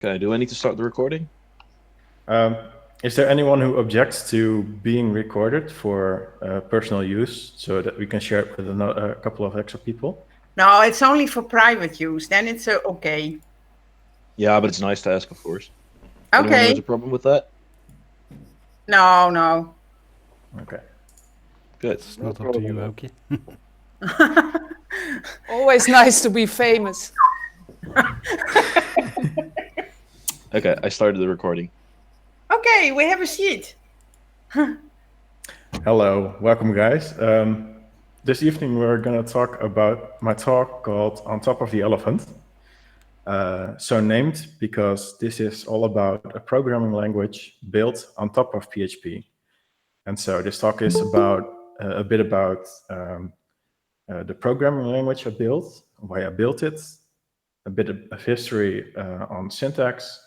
Okay, do I need to start the recording? Um, is there anyone who objects to being recorded for personal use so that we can share it with a couple of extra people? No, it's only for private use. Then it's okay. Yeah, but it's nice to ask, of course. Anyone who has a Okay. problem with that? No, no. Okay. Good. It's No not up to problem you, at all. Aukie. Always nice to be famous. Okay, I started the recording. Okay, we have a sheet. Hello, welcome guys. This evening we're going to talk about my talk called On Top of the Elephant. So named because this is all about a programming language built on top of PHP. And so this talk is about a bit about the programming language I built, why I built it, a bit of history on syntax,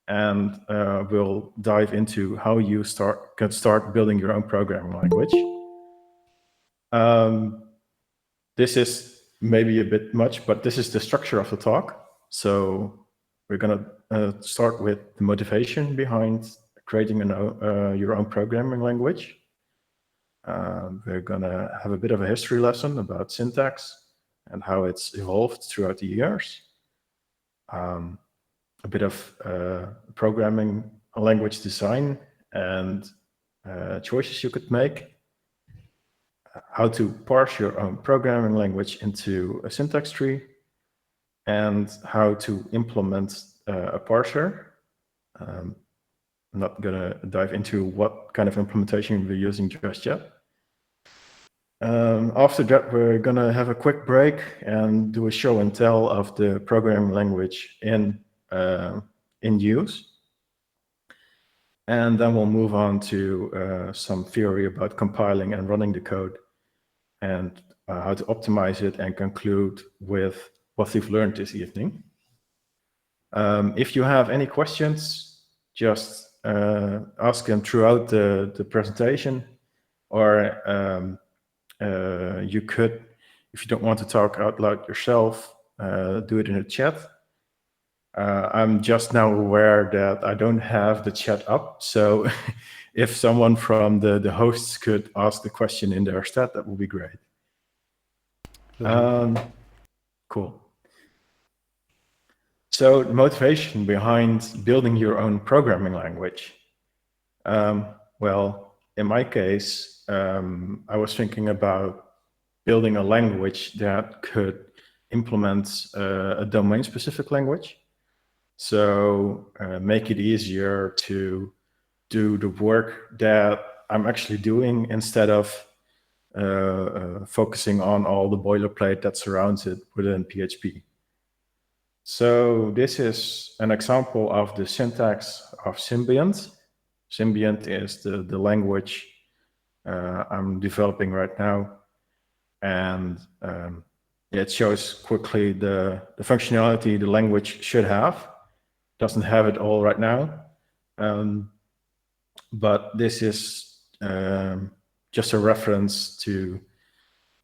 and we'll dive into how you can start building your own programming language. This is maybe a bit much, but this is the structure of the talk. So we're going to start with the motivation behind creating your own programming language. We're going to have a bit of a history lesson about syntax and how it's evolved throughout the years. A bit of programming language design and choices you could make. How to parse your own programming language into a syntax tree, and how to implement a parser. I'm not going to dive into what kind of implementation we're using just yet. After that, we're going to have a quick break and do a show and tell of the programming language in use. And then we'll move on to some theory about compiling and running the code and how to optimize it, and conclude with what we've learned this evening. If you have any questions, just ask them throughout the presentation, or you could, if you don't want to talk out loud yourself, do it in the chat. I'm just now aware that I don't have the chat up, so if someone from the hosts could ask the question in their chat, that would be great. Cool. So the motivation behind building your own programming language. Well, in my case, I was thinking about building a language that could implement a domain-specific language. So make it easier to do the work that I'm actually doing, instead of focusing on all the boilerplate that surrounds it within PHP. So this is an example of the syntax of Symbiont. Symbiont is the language I'm developing right now. And it shows quickly the functionality the language should have. Doesn't have it all right now. But this is just a reference to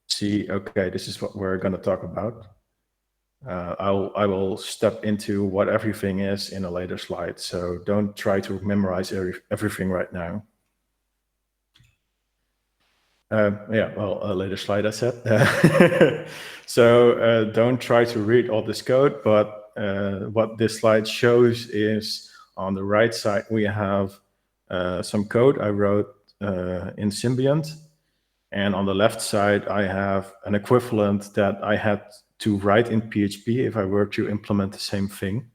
see, okay, this is what we're going to talk about. I will step into what everything is in a later slide, so don't try to memorize everything right now. Yeah, well, a later slide, I said. So don't try to read all this code, but what this slide shows is, on the right side, we have some code I wrote in Symbiont. And on the left side, I have an equivalent that I had to write in PHP if I were to implement the same thing.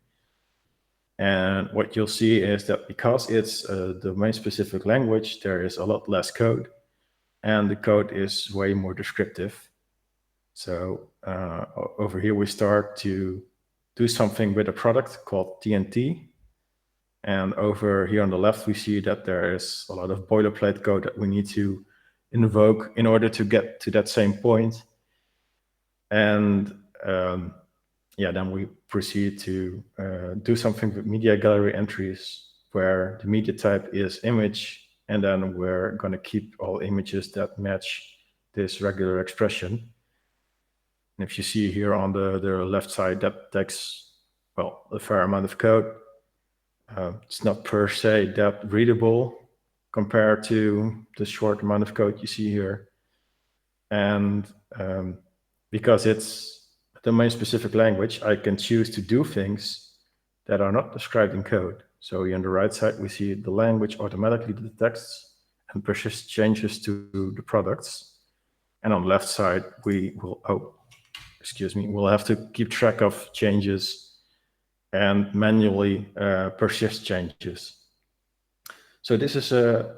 And what you'll see is that because it's a domain-specific language, there is a lot less code, and the code is way more descriptive. So over here, we start to do something with a product called TNT. And over here on the left, we see that there is a lot of boilerplate code that we need to invoke in order to get to that same point. And yeah, then we proceed to do something with media gallery entries, where the media type is image, and then we're going to keep all images that match this regular expression. And if you see here on the left side, that takes, well, a fair amount of code. It's not per se that readable compared to the short amount of code you see here. And because it's a domain-specific language, I can choose to do things that are not described in code. So here on the right side, we see the language automatically detects and persists changes to the products. And on the left side, we'll have to keep track of changes and manually persist changes. So this is a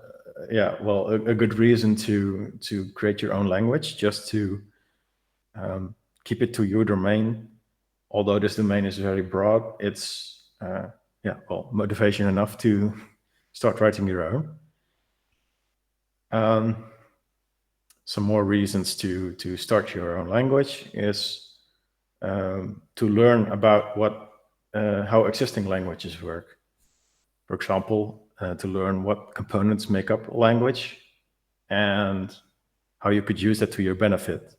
good reason to create your own language, just to keep it to your domain. Although this domain is very broad, it's motivation enough to start writing your own. Some more reasons to start your own language is to learn about how existing languages work. For example, to learn what components make up a language and how you could use that to your benefit.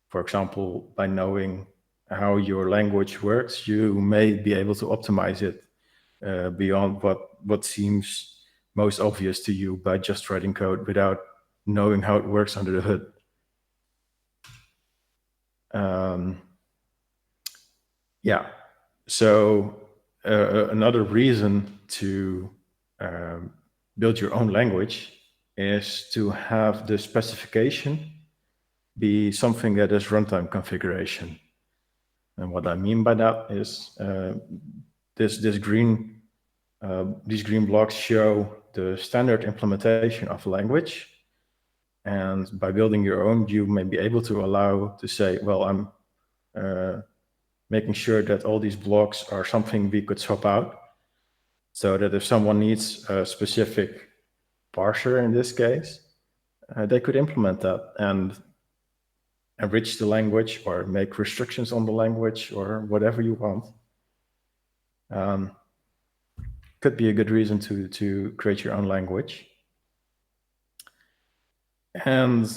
For example, by knowing how your language works, you may be able to optimize it beyond what seems most obvious to you by just writing code without knowing how it works under the hood. So another reason to build your own language is to have the specification be something that is runtime configuration. And what I mean by that is these green blocks show the standard implementation of a language. And by building your own, you may be able to allow to say, well, I'm making sure that all these blocks are something we could swap out, so that if someone needs a specific parser in this case, they could implement that and enrich the language or make restrictions on the language or whatever you want. Could be a good reason to create your own language. And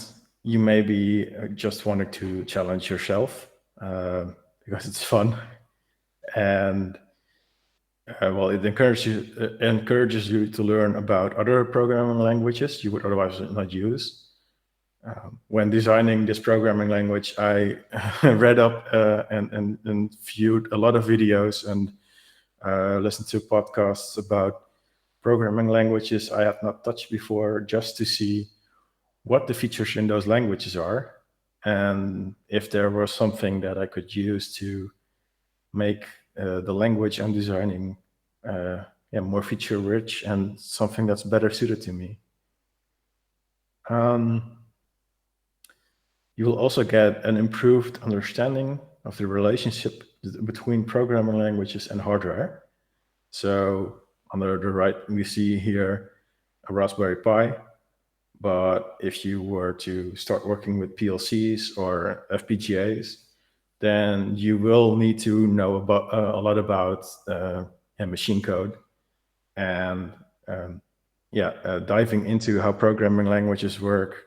you maybe just wanted to challenge yourself because it's fun. And it encourages you to learn about other programming languages you would otherwise not use. When designing this programming language, I read up and viewed a lot of videos and listened to podcasts about programming languages I have not touched before, just to see what the features in those languages are, and if there was something that I could use to make the language I'm designing more feature-rich and something that's better suited to me. You will also get an improved understanding of the relationship between programming languages and hardware. So on the right, we see here a Raspberry Pi. But if you were to start working with PLCs or FPGAs, then you will need to know about a lot about machine code, and diving into how programming languages work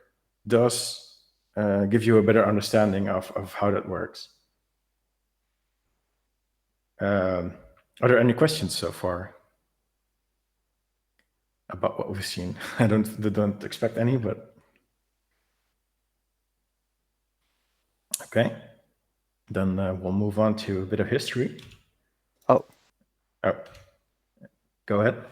does give you a better understanding of how that works. Are there any questions so far about what we've seen? I don't expect any, but okay. Then we'll move on to a bit of history. Oh, go ahead.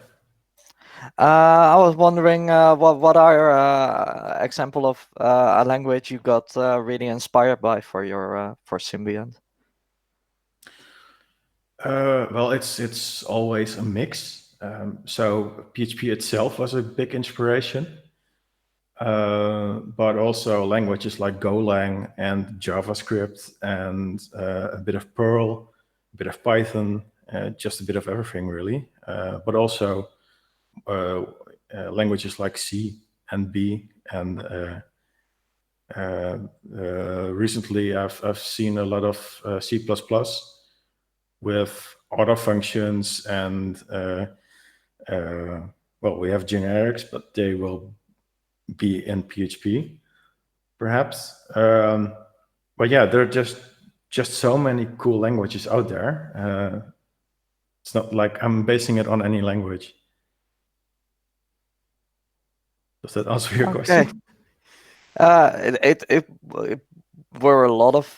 I was wondering what are example of a language you got really inspired by for your for Symbiont? Well, it's always a mix. So PHP itself was a big inspiration, but also languages like Golang and JavaScript and a bit of Perl, a bit of Python, just a bit of everything really. But also languages like C and B, and recently I've seen a lot of C++ with auto functions and we have generics, but they will be in PHP, perhaps. But yeah, there are just so many cool languages out there. It's not like I'm basing it on any language. Does that answer your question? It were a lot of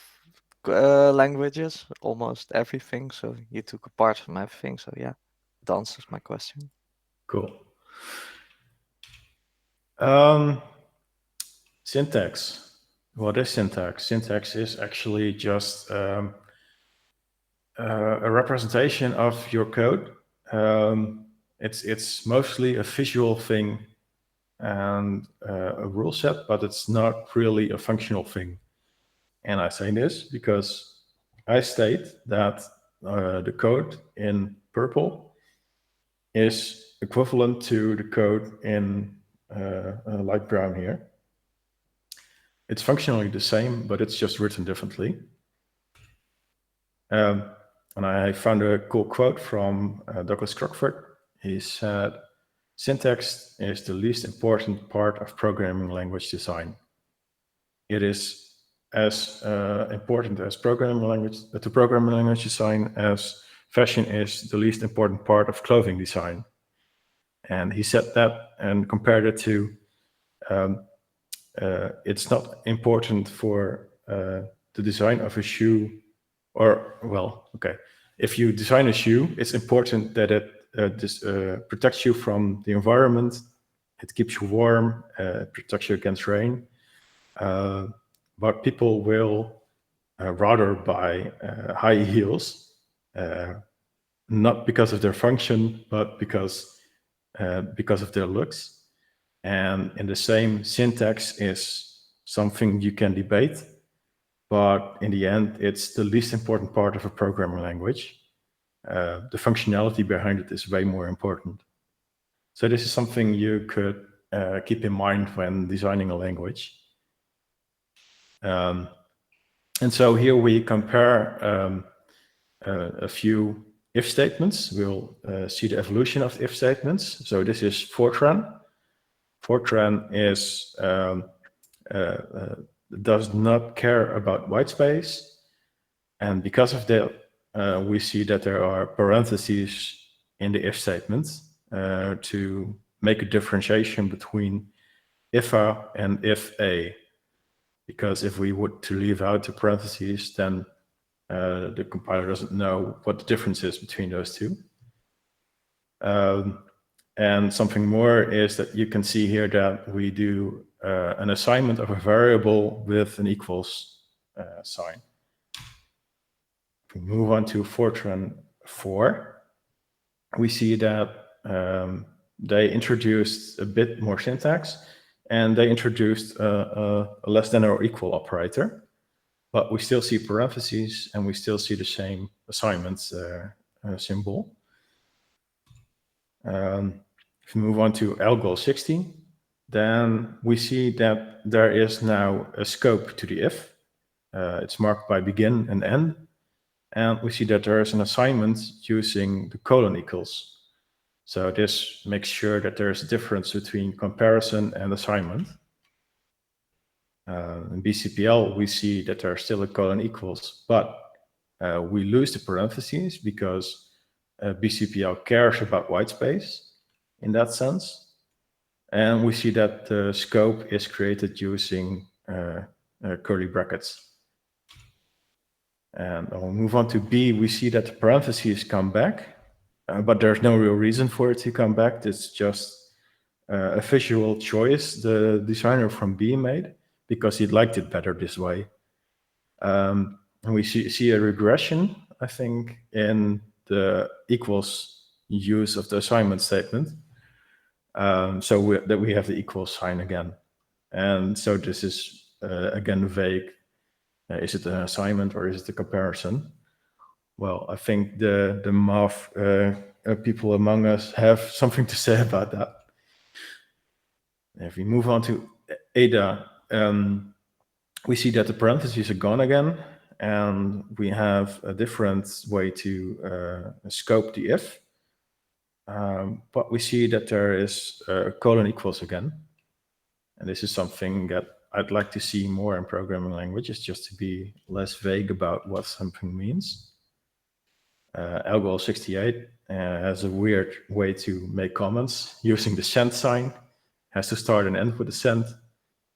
languages, almost everything. So you took apart from everything. So yeah, it answers my question. Cool. Syntax. What is syntax? Syntax is actually just a representation of your code. It's mostly a visual thing and a rule set, but it's not really a functional thing. And I say this because I state that the code in purple is equivalent to the code in light brown here. It's functionally the same, but it's just written differently. And I found a cool quote from Douglas Crockford. He said, "Syntax is the least important part of programming language design. It is as important as programming language design as fashion is the least important part of clothing design." And he said that and compared it to it's not important for the design of a shoe, or well, okay. If you design a shoe, it's important that it protects you from the environment. It keeps you warm, protects you against rain. But people will rather buy high heels, not because of their function, but because of their looks. And in the same, syntax is something you can debate, but in the end, it's the least important part of a programming language. The functionality behind it is way more important. So this is something you could keep in mind when designing a language. And so here we compare a few if statements. We'll see the evolution of the if statements. So this is Fortran. Fortran is does not care about white space, and because of that, we see that there are parentheses in the if statement to make a differentiation between if a and if a. Because if we were to leave out the parentheses, then the compiler doesn't know what the difference is between those two. And something more is that you can see here that we do an assignment of a variable with an equals sign. If we move on to Fortran 4, we see that they introduced a bit more syntax, and they introduced a less than or equal operator. But we still see parentheses, and we still see the same assignment symbol. If we move on to algol 16, then we see that there is now a scope to the if. It's marked by begin and end. And we see that there is an assignment using the colon equals. So this makes sure that there's a difference between comparison and assignment. In BCPL, we see that there's still a colon equals, but we lose the parentheses because BCPL cares about white space in that sense. And we see that the scope is created using curly brackets. And I'll move on to B. We see that the parentheses come back, but there's no real reason for it to come back. It's just a visual choice the designer from B made because he liked it better this way. And we see a regression, I think, in the equals use of the assignment statement. So that we have the equals sign again. And so this is, again, vague. Is it an assignment or is it a comparison? Well, I think the math people among us have something to say about that. If we move on to Ada, we see that the parentheses are gone again, and we have a different way to scope the if. But we see that there is colon equals again. And this is something that I'd like to see more in programming languages, just to be less vague about what something means. Algol 68 has a weird way to make comments using the cent sign. Has to start and end with a cent.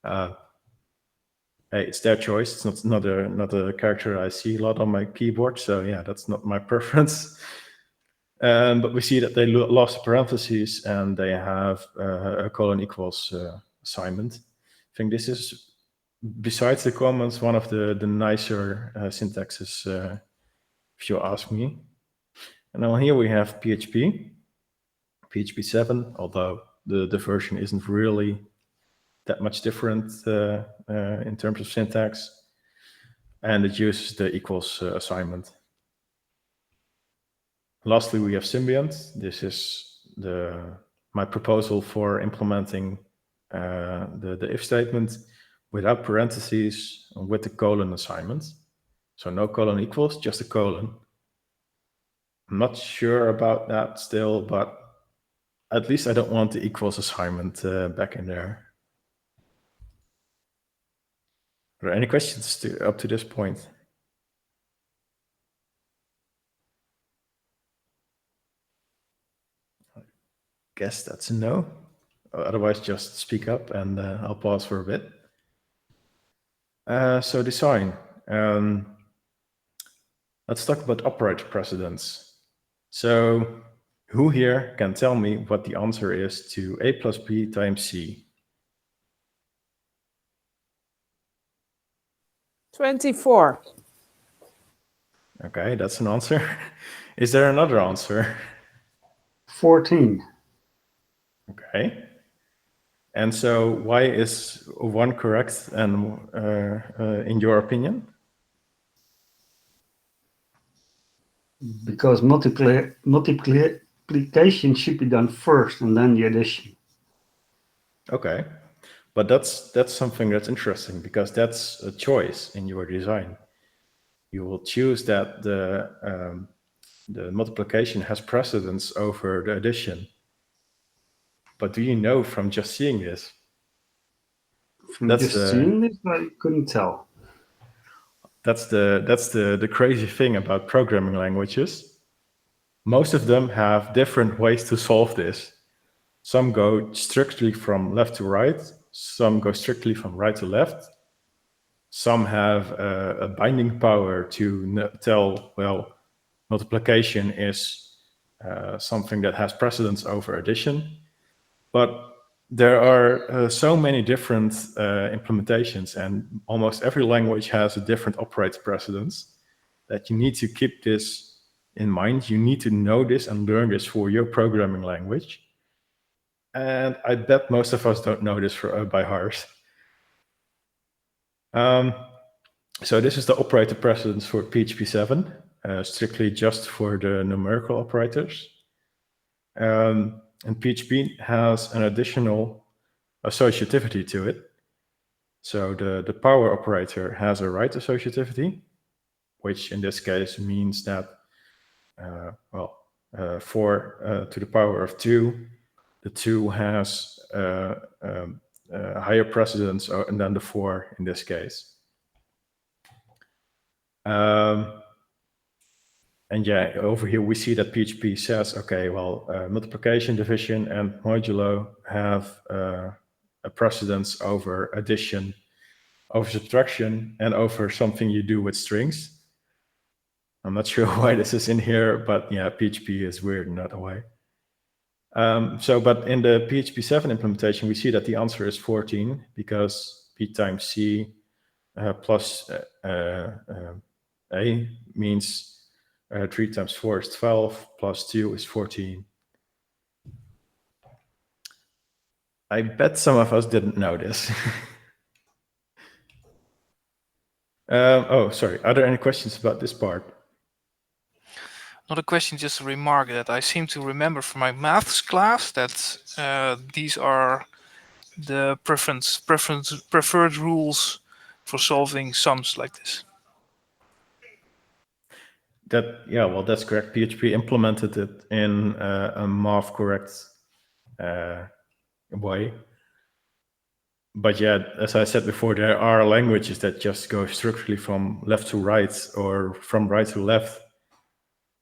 Hey, it's their choice. It's not a character I see a lot on my keyboard. So yeah, that's not my preference. But we see that they lost the parentheses and they have a colon equals assignment. I think this is, besides the comments, one of the nicer syntaxes, if you ask me. And now here we have PHP 7, although the version isn't really that much different in terms of syntax. And it uses the equals assignment. Lastly, we have Symbiont. This is my proposal for implementing the if statement without parentheses with the colon assignment. So no colon equals, just a colon. I'm not sure about that still, but at least I don't want the equals assignment back in there. Are there any questions up to this point? Guess that's a no. Otherwise, just speak up and I'll pause for a bit. So design. Let's talk about operator precedence. So who here can tell me what the answer is to A plus B times C? 24. Okay, that's an answer. Is there another answer? 14. Okay. And so why is one correct and in your opinion? Because multiplication should be done first and then the addition. Okay. But that's something that's interesting because that's a choice in your design. You will choose that the multiplication has precedence over the addition. But do you know from just seeing this? From just seeing this, I couldn't tell. That's the crazy thing about programming languages. Most of them have different ways to solve this. Some go strictly from left to right. Some go strictly from right to left. Some have a binding power to tell, well, multiplication is something that has precedence over addition. But there are so many different implementations, and almost every language has a different operator precedence that you need to keep this in mind. You need to know this and learn this for your programming language. And I bet most of us don't know this by heart. So this is the operator precedence for PHP 7, strictly just for the numerical operators. And PHP has an additional associativity to it. So the power operator has a right associativity, which in this case means that, 4 to the power of 2, the 2 has higher precedence than the 4 in this case. And yeah, over here we see that PHP says, okay, well, multiplication, division, and modulo have a precedence over addition, over subtraction, and over something you do with strings. I'm not sure why this is in here, but yeah, PHP is weird in that way. But in the PHP 7 implementation, we see that the answer is 14 because P times C plus A means 3 times 4 is 12, plus 2 is 14. I bet some of us didn't know this. Oh, sorry. Are there any questions about this part? Not a question, just a remark that I seem to remember from my maths class that these are the preferred rules for solving sums like this. Yeah, well, that's correct. PHP implemented it in a math correct way. But yeah, as I said before, there are languages that just go strictly from left to right or from right to left.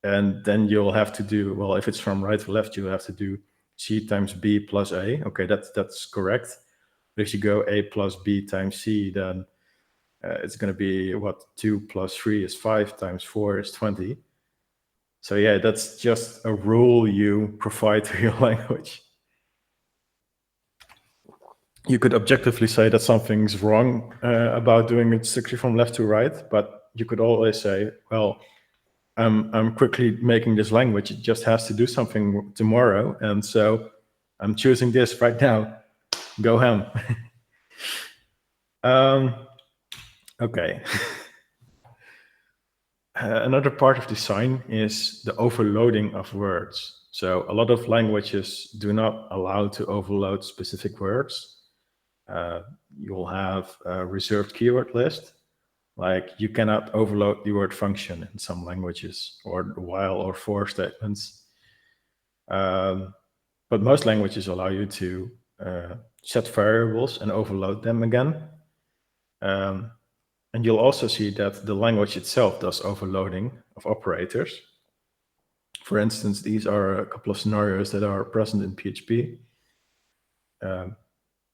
And then you'll have to do, well, if it's from right to left, you have to do C times B plus A. Okay, that's correct. But if you go A plus B times C, then it's going to be, what, 2 plus 3 is 5 times 4 is 20. So yeah, that's just a rule you provide to your language. You could objectively say that something's wrong about doing it strictly from left to right, but you could always say, well, I'm quickly making this language. It just has to do something tomorrow, and so I'm choosing this right now. Go ham. Okay. Another part of design is the overloading of words. So a lot of languages do not allow to overload specific words. You'll have a reserved keyword list. Like you cannot overload the word function in some languages, or while or for statements. But most languages allow you to set variables and overload them again. And you'll also see that the language itself does overloading of operators. For instance, these are a couple of scenarios that are present in PHP.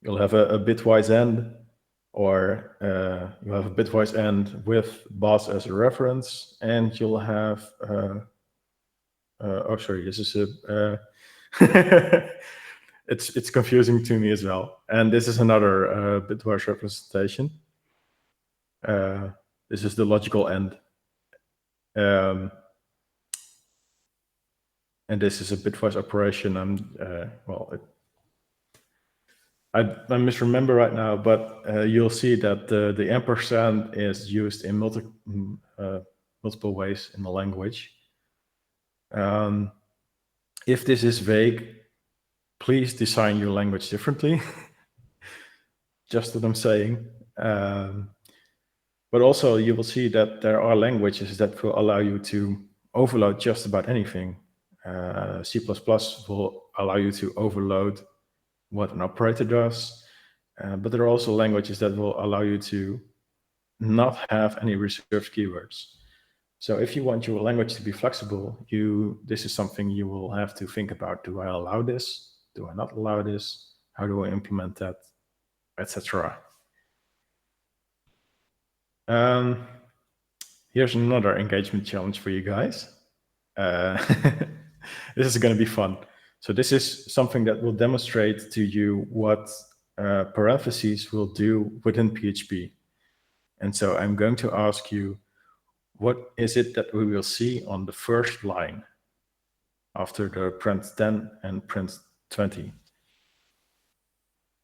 You'll have a bitwise end, or you have a bitwise end with boss as a reference, and you'll have, oh, sorry, this is a, it's confusing to me as well. And this is another bitwise representation. This is the logical end. And this is a bitwise operation. Well, I misremember right now, but you'll see that the ampersand is used in multiple ways in the language. If this is vague, please design your language differently. Just what I'm saying. But also you will see that there are languages that will allow you to overload just about anything. C++ will allow you to overload what an operator does. But there are also languages that will allow you to not have any reserved keywords. So if you want your language to be flexible, this is something you will have to think about. Do I allow this? Do I not allow this? How do I implement that? Etc. Here's another engagement challenge for you guys. This is going to be fun. So this is something that will demonstrate to you what parentheses will do within PHP. And so I'm going to ask you, what is it that we will see on the first line after the print 10 and print 20?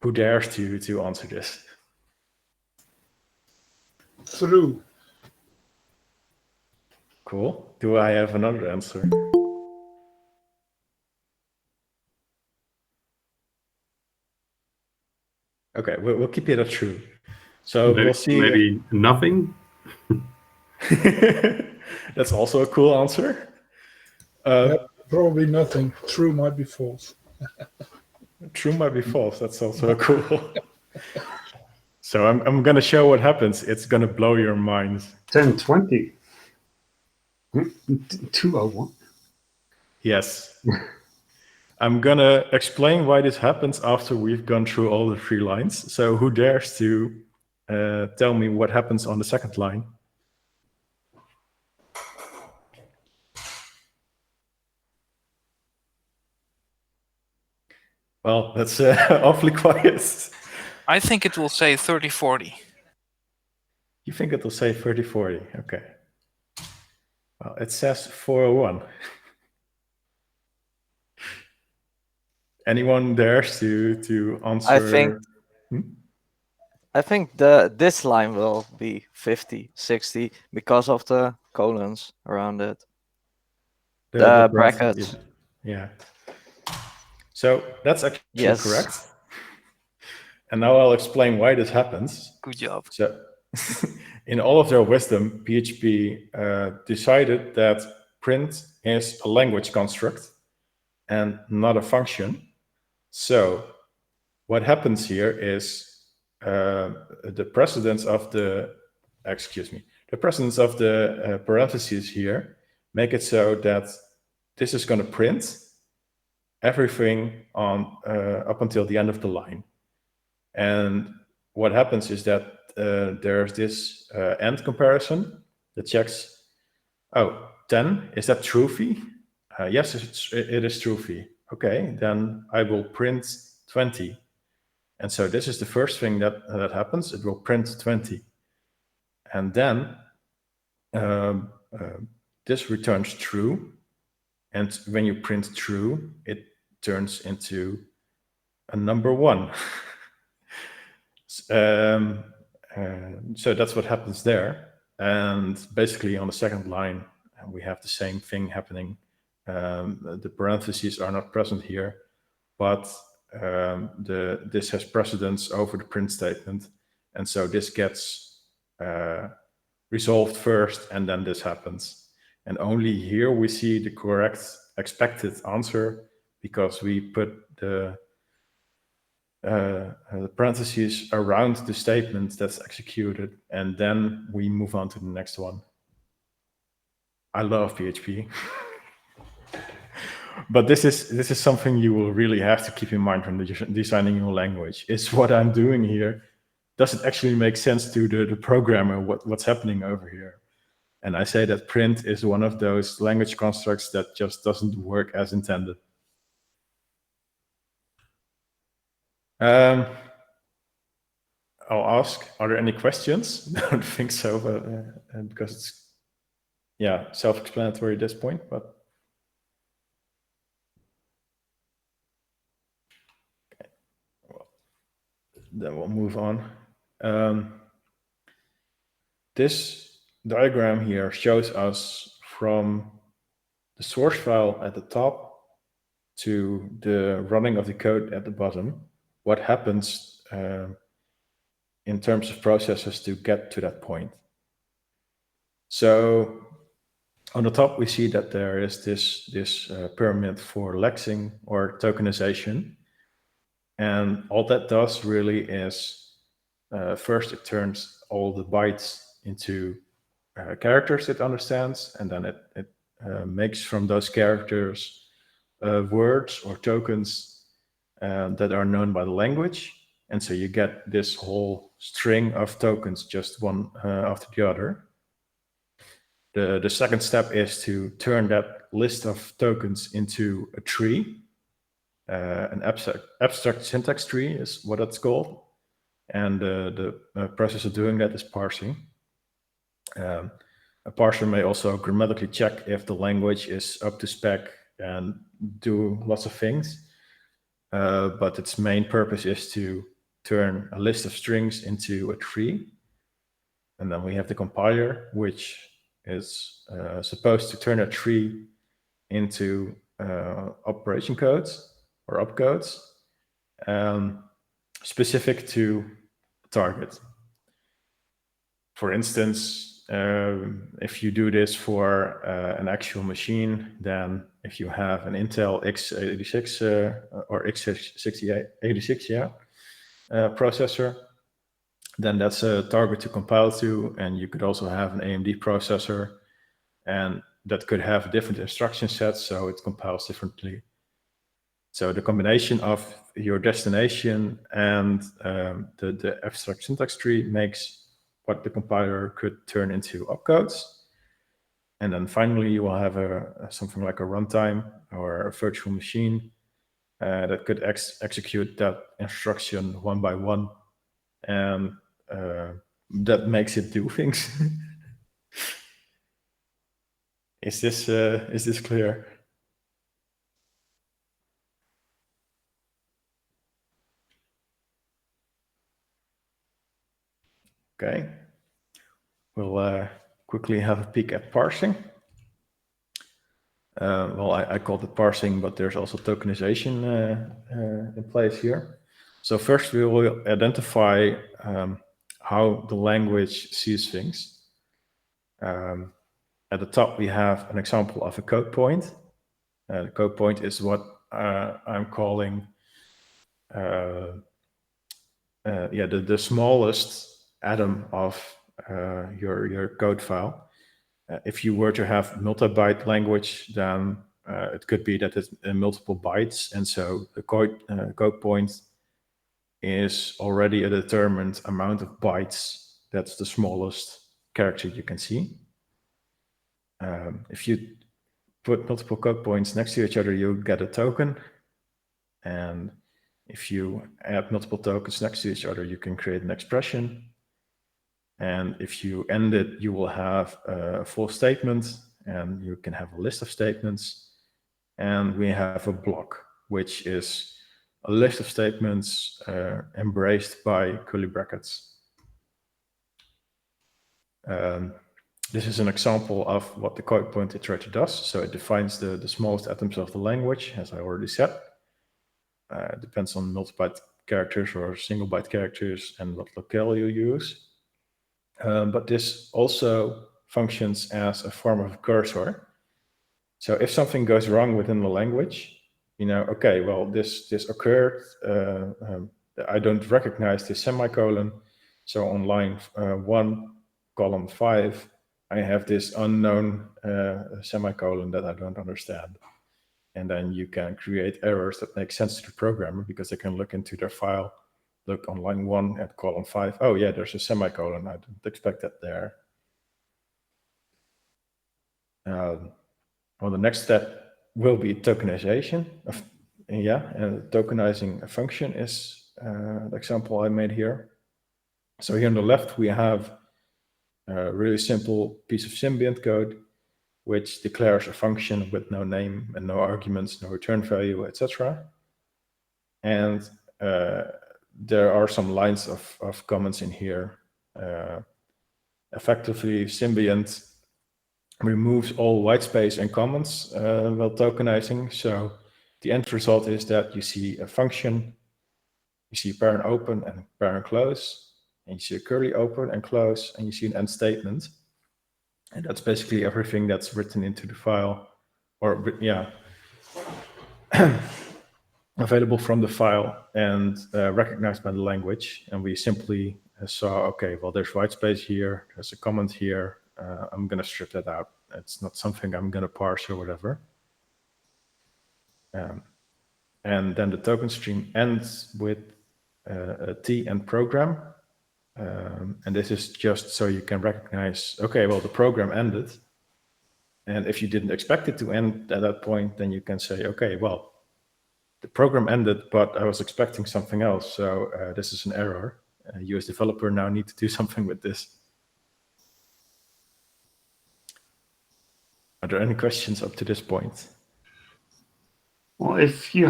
Who dares to answer this? Through. Cool. Do I have another answer? Okay, we'll keep it at true. So we'll see. Maybe nothing. That's also a cool answer. Probably nothing. True might be false. True might be false. That's also cool. So I'm going to show what happens. It's going to blow your minds. 1020. 201. Yes. I'm going to explain why this happens after we've gone through all the 3 lines. So who dares to tell me what happens on the second line? Well, that's awfully quiet. I think it will say 3040. You think it will say 3040? Okay. Well, it says 401. Anyone dares to answer? I think this line will be 50, 60 because of the colons around it. The brackets. Yeah. So that's actually Yes. correct. And now I'll explain why this happens. Good job. So in all of their wisdom, PHP decided that print is a language construct and not a function. So what happens here is the precedence of the parentheses here make it so that this is going to print everything on up until the end of the line. And what happens is that there's this end comparison that checks, oh, 10, is that truthy? Yes, it is truthy. Okay, then I will print 20. And so this is the first thing that happens. It will print 20. And then this returns true. And when you print true, it turns into a number 1. So that's what happens there. And basically on the second line, we have the same thing happening. The parentheses are not present here, but this has precedence over the print statement. And so this gets resolved first, and then this happens. And only here we see the correct expected answer, because we put the parentheses around the statement that's executed, and then we move on to the next one. I love PHP. But this is something you will really have to keep in mind when designing your language. Is what I'm doing here, does it actually make sense to the programmer what's happening over here? And I say that print is one of those language constructs that just doesn't work as intended. I'll ask, are there any questions? I don't think so, but because it's, yeah, self-explanatory at this point, but. Okay. Well, then we'll move on. This diagram here shows us from the source file at the top to the running of the code at the bottom, what happens in terms of processes to get to that point. So on the top, we see that there is this permit for lexing or tokenization. And all that does really is, first it turns all the bytes into characters it understands, and then it makes from those characters words or tokens that are known by the language. And so you get this whole string of tokens, just one after the other. The second step is to turn that list of tokens into a tree. An abstract syntax tree is what it's called. And the process of doing that is parsing. A parser may also grammatically check if the language is up to spec and do lots of things. But its main purpose is to turn a list of strings into a tree. And then we have the compiler, which is supposed to turn a tree into operation codes or opcodes specific to target. For instance, if you do this for an actual machine, then if you have an Intel x86 or x86 processor, then that's a target to compile to. And you could also have an AMD processor, and that could have different instruction sets, so it compiles differently. So the combination of your destination and the abstract syntax tree makes what the compiler could turn into opcodes. And then finally, you will have something like a runtime or a virtual machine that could execute that instruction one by one. And that makes it do things. Is this clear? Okay, we'll quickly have a peek at parsing. Well, I called it parsing, but there's also tokenization in place here. So first we will identify how the language sees things. At the top, we have an example of a code point. The code point is what I'm calling the smallest atom of your code file. If you were to have multi-byte language, then it could be that it's multiple bytes, and so the code point is already a determined amount of bytes. That's the smallest character you can see. If you put multiple code points next to each other, you get a token. And if you add multiple tokens next to each other, you can create an expression. And if you end it, you will have a full statement, and you can have a list of statements. And we have a block, which is a list of statements embraced by curly brackets. This is an example of what the code point iterator does. So it defines the smallest atoms of the language, as I already said. It depends on multi-byte characters or single-byte characters and what locale you use. But this also functions as a form of cursor. So if something goes wrong within the language, you know, okay, well, this occurred. I don't recognize the semicolon. So on line 1, column 5, I have this unknown semicolon that I don't understand. And then you can create errors that make sense to the programmer because they can look into their file, look on line 1 at column 5. Oh yeah, there's a semicolon. I didn't expect that there. Well, the next step will be tokenization. Tokenizing a function is the example I made here. So here on the left, we have a really simple piece of Symbiont code, which declares a function with no name and no arguments, no return value, etc. And there are some lines of comments in here. Effectively, Symbiont removes all white space and comments while tokenizing. So the end result is that you see a function, you see parent open and parent close, and you see a curly open and close, and you see an end statement. And that's basically everything that's written into the file, or yeah, available from the file and recognized by the language. And we simply saw, okay, well, there's white space here, there's a comment here. I'm going to strip that out. It's not something I'm going to parse or whatever. And then the token stream ends with a T and program. And this is just so you can recognize, okay, well, the program ended. And if you didn't expect it to end at that point, then you can say, okay, well, the program ended, but I was expecting something else. So this is an error. You as developer now need to do something with this. Are there any questions up to this point? Well, if you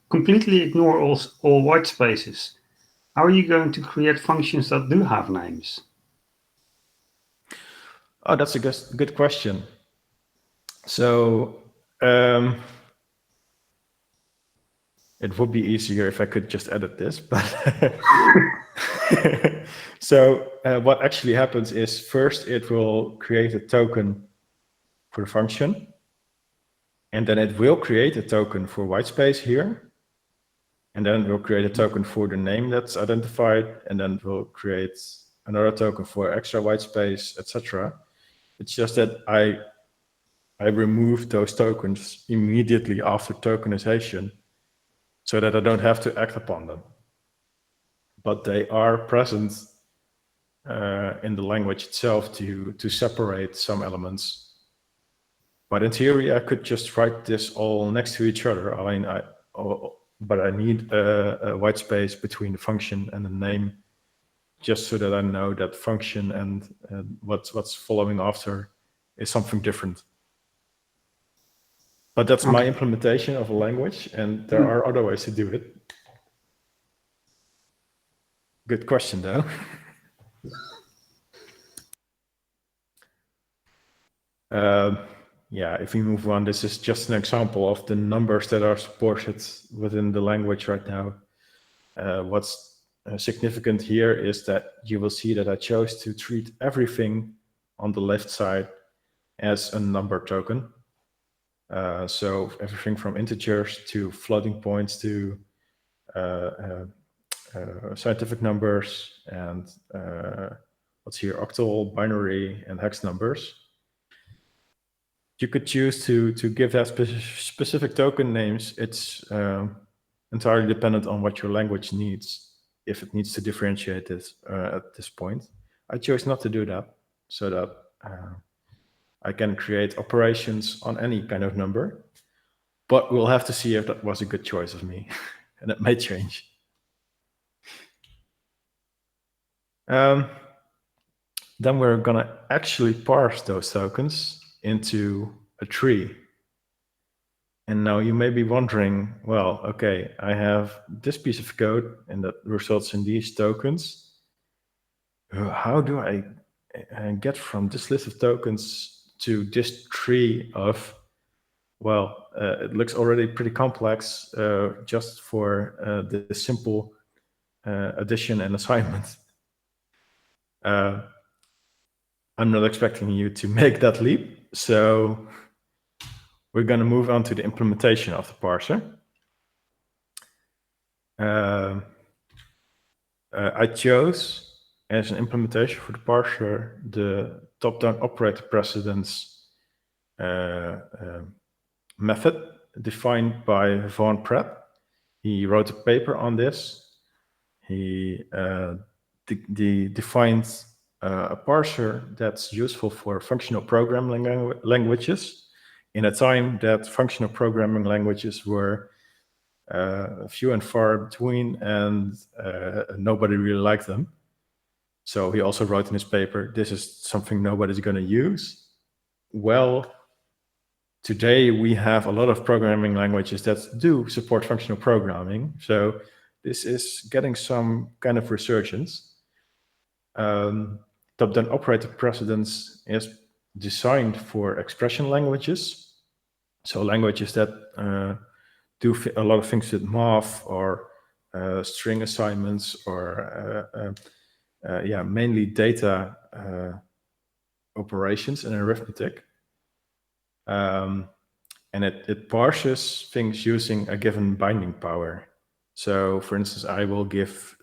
completely ignore all white spaces, how are you going to create functions that do have names? Oh, that's a good question. So it would be easier if I could just edit this, but so what actually happens is first it will create a token for the function, and then it will create a token for white space here, and then we'll create a token for the name that's identified, and then we'll create another token for extra white space, etc. It's just that I removed those tokens immediately after tokenization so that I don't have to act upon them. But they are present in the language itself to separate some elements. But in theory, I could just write this all next to each other. I mean, but I need a white space between the function and the name, just so that I know that function and what's following after is something different. But that's my implementation of a language, and there are other ways to do it. Good question, though. Yeah, if we move on, this is just an example of the numbers that are supported within the language right now. What's significant here is that you will see that I chose to treat everything on the left side as a number token. So everything from integers to floating points to scientific numbers and what's here, octal, binary, and hex numbers. You could choose to give that specific token names. It's entirely dependent on what your language needs, if it needs to differentiate this at this point. I chose not to do that, so that I can create operations on any kind of number, but we'll have to see if that was a good choice of me, and it may change. Then we're gonna actually parse those tokens into a tree. And now you may be wondering, well, okay, I have this piece of code and that results in these tokens. How do I get from this list of tokens to this tree of, well, it looks already pretty complex just for the simple addition and assignment. I'm not expecting you to make that leap, so we're going to move on to the implementation of the parser. I chose as an implementation for the parser the top-down operator precedence method defined by Von Pratt. He wrote a paper on this. He defined a parser that's useful for functional programming languages in a time that functional programming languages were few and far between, and nobody really liked them. So he also wrote in his paper, this is something nobody's going to use. Well, today we have a lot of programming languages that do support functional programming. So this is getting some kind of resurgence. Top-down operator precedence is designed for expression languages. So languages that do a lot of things with math or string assignments or mainly data operations and arithmetic. And it parses things using a given binding power. So for instance, I will give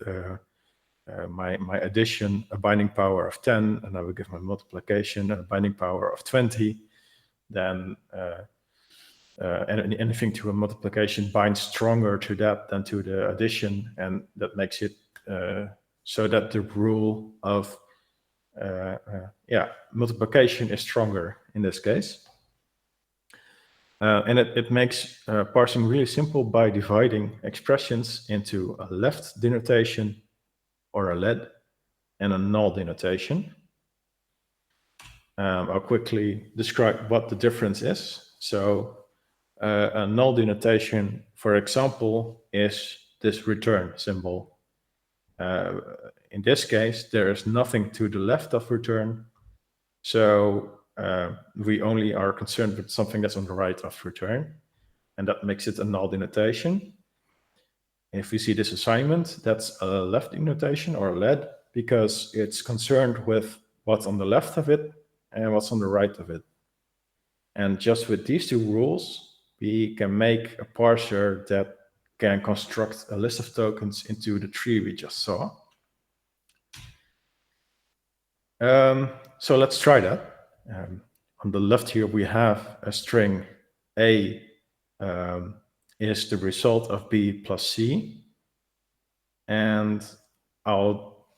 my addition a binding power of 10, and I will give my multiplication a binding power of 20. Then anything to a multiplication binds stronger to that than to the addition, and that makes it so that the rule of multiplication is stronger in this case. And it makes parsing really simple by dividing expressions into a left denotation or a led and a null denotation. I'll quickly describe what the difference is. So a null denotation, for example, is this return symbol. In this case, there is nothing to the left of return. So we only are concerned with something that's on the right of return. And that makes it a null denotation. If we see this assignment, that's a left denotation or a led, because it's concerned with what's on the left of it and what's on the right of it. And just with these two rules, we can make a parser that can construct a list of tokens into the tree we just saw. So let's try that. On the left here, we have a string A is the result of B plus C. And I'll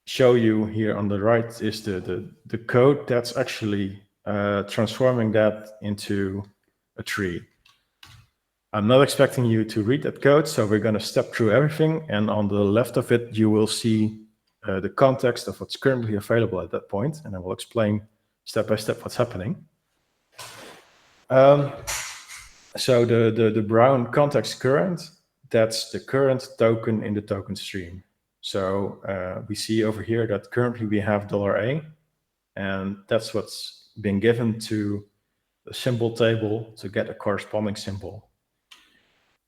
show you here on the right is the code that's actually transforming that into a tree. I'm not expecting you to read that code, so we're going to step through everything. And on the left of it, you will see the context of what's currently available at that point, and I will explain step by step what's happening. So the brown context current, that's the current token in the token stream. So we see over here that currently we have $A, and that's what's been given to the symbol table to get a corresponding symbol.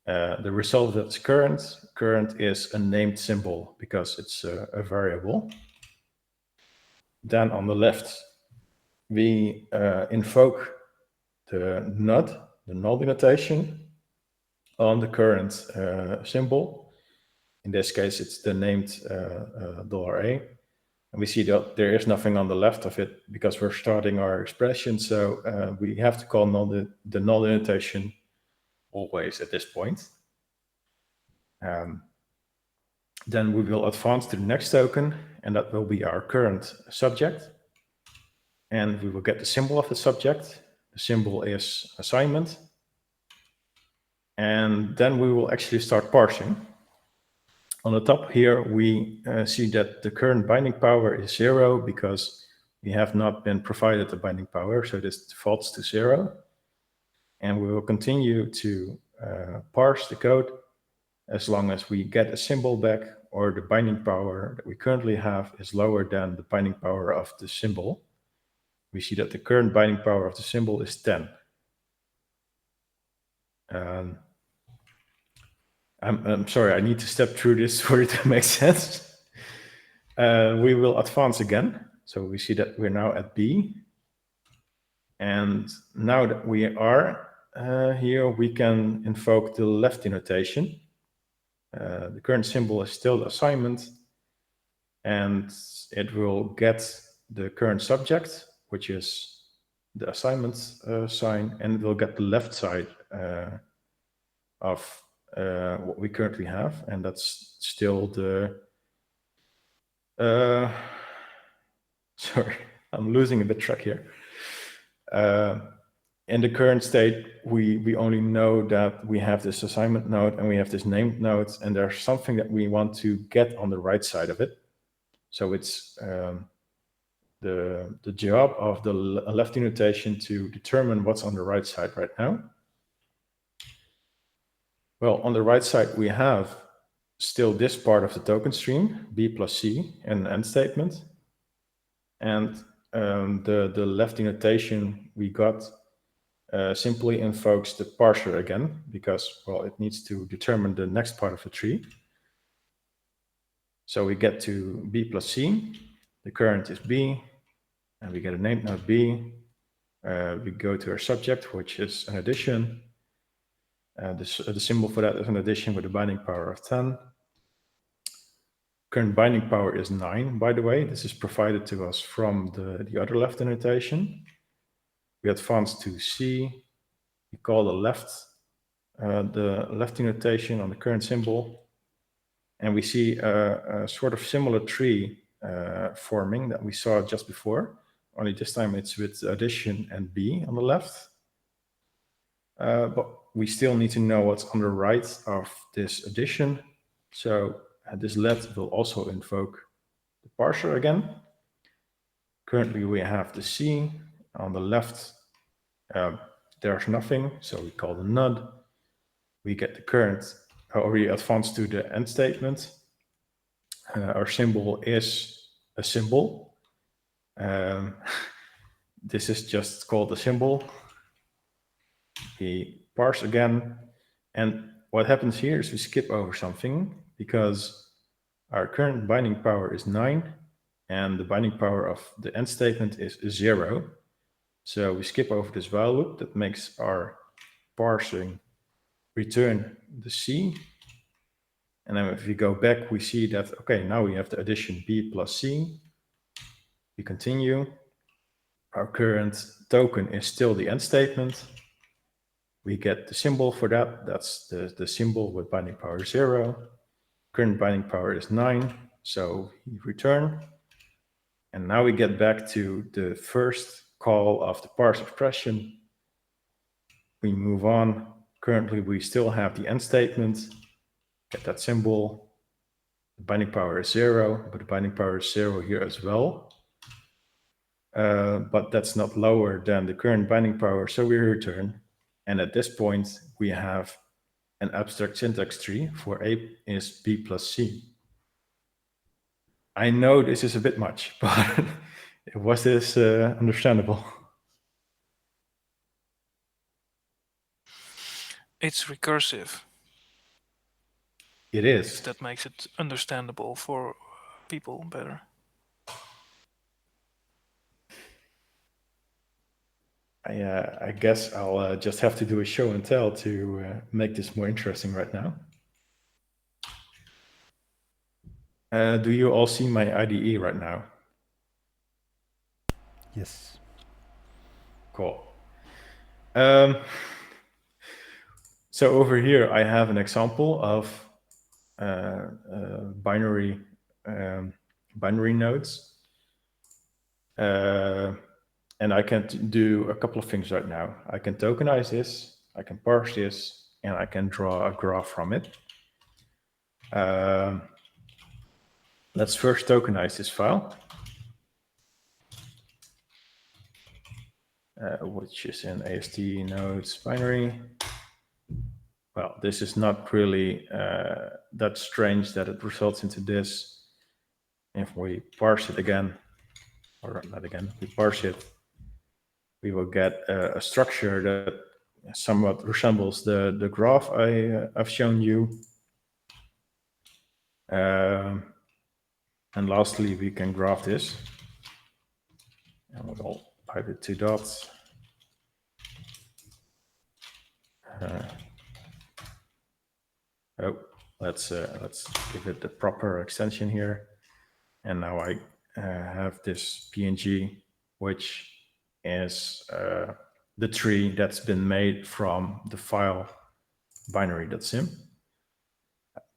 The result that's current is a named symbol because it's a variable. Then on the left, we invoke the NUD, the null denotation, on the current symbol. In this case, it's the named $A. And we see that there is nothing on the left of it because we're starting our expression. So we have to call the null indentation always at this point. Then we will advance to the next token, and that will be our current subject. And we will get the symbol of the subject. The symbol is assignment. And then we will actually start parsing. On the top here, we see that the current binding power is 0 because we have not been provided a binding power, so this defaults to 0. And we will continue to parse the code as long as we get a symbol back or the binding power that we currently have is lower than the binding power of the symbol. We see that the current binding power of the symbol is 10. I'm sorry, I need to step through this for it to make sense. We will advance again. So we see that we're now at B. And now that we are here, we can invoke the left notation. The current symbol is still the assignment, and it will get the current subject, which is the assignment sign, and it will get the left side of what we currently have, and that's still the sorry, I'm losing a bit track here. In the current state, we only know that we have this assignment node and we have this named node, and there's something that we want to get on the right side of it. So it's the job of the left notation to determine what's on the right side right now. Well, on the right side, we have still this part of the token stream, B plus C, and an end statement. And the left notation we got simply invokes the parser again, because, well, it needs to determine the next part of the tree. So we get to B plus C, the current is B, and we get a named node B. We go to our subject, which is an addition. The symbol for that is an addition with a binding power of 10. Current binding power is 9, by the way. This is provided to us from the other left notation. We advance to C. We call the left notation on the current symbol. And we see a sort of similar tree forming that we saw just before. Only this time it's with addition and B on the left. But we still need to know what's on the right of this addition. So this let will also invoke the parser again. Currently we have the C. On the left, there's nothing, so we call the nud. We get the current, or we advance to the end statement. Our symbol is a symbol. This is just called a symbol. We parse again, and what happens here is we skip over something because our current binding power is 9 and the binding power of the end statement is 0. So we skip over this while loop that makes our parsing return the C. And then if we go back, we see that, okay, now we have the addition B plus C. We continue. Our current token is still the end statement. We get the symbol for that. That's the symbol with binding power 0. Current binding power is 9, so we return. And now we get back to the first call of the parse expression. We move on. Currently, we still have the end statement. Get that symbol. The binding power is 0, but the binding power is 0 here as well. But that's not lower than the current binding power, so we return. And at this point, we have an abstract syntax tree for A is B plus C. I know this is a bit much, but was this understandable? It's recursive. It is. If that makes it understandable for people better. I guess I'll just have to do a show and tell to make this more interesting right now. Do you all see my IDE right now? Yes. Cool. So over here, I have an example of binary nodes. And I can do a couple of things right now. I can tokenize this, I can parse this, and I can draw a graph from it. Let's first tokenize this file, which is in AST nodes binary. Well, this is not really that strange that it results into this. If we parse it again, or not again, we parse it, we will get a structure that somewhat resembles the graph I've shown you. And lastly, we can graph this. And we'll pipe it 2 dots. Let's give it the proper extension here. And now I have this PNG, which is the tree that's been made from the file binary.sim.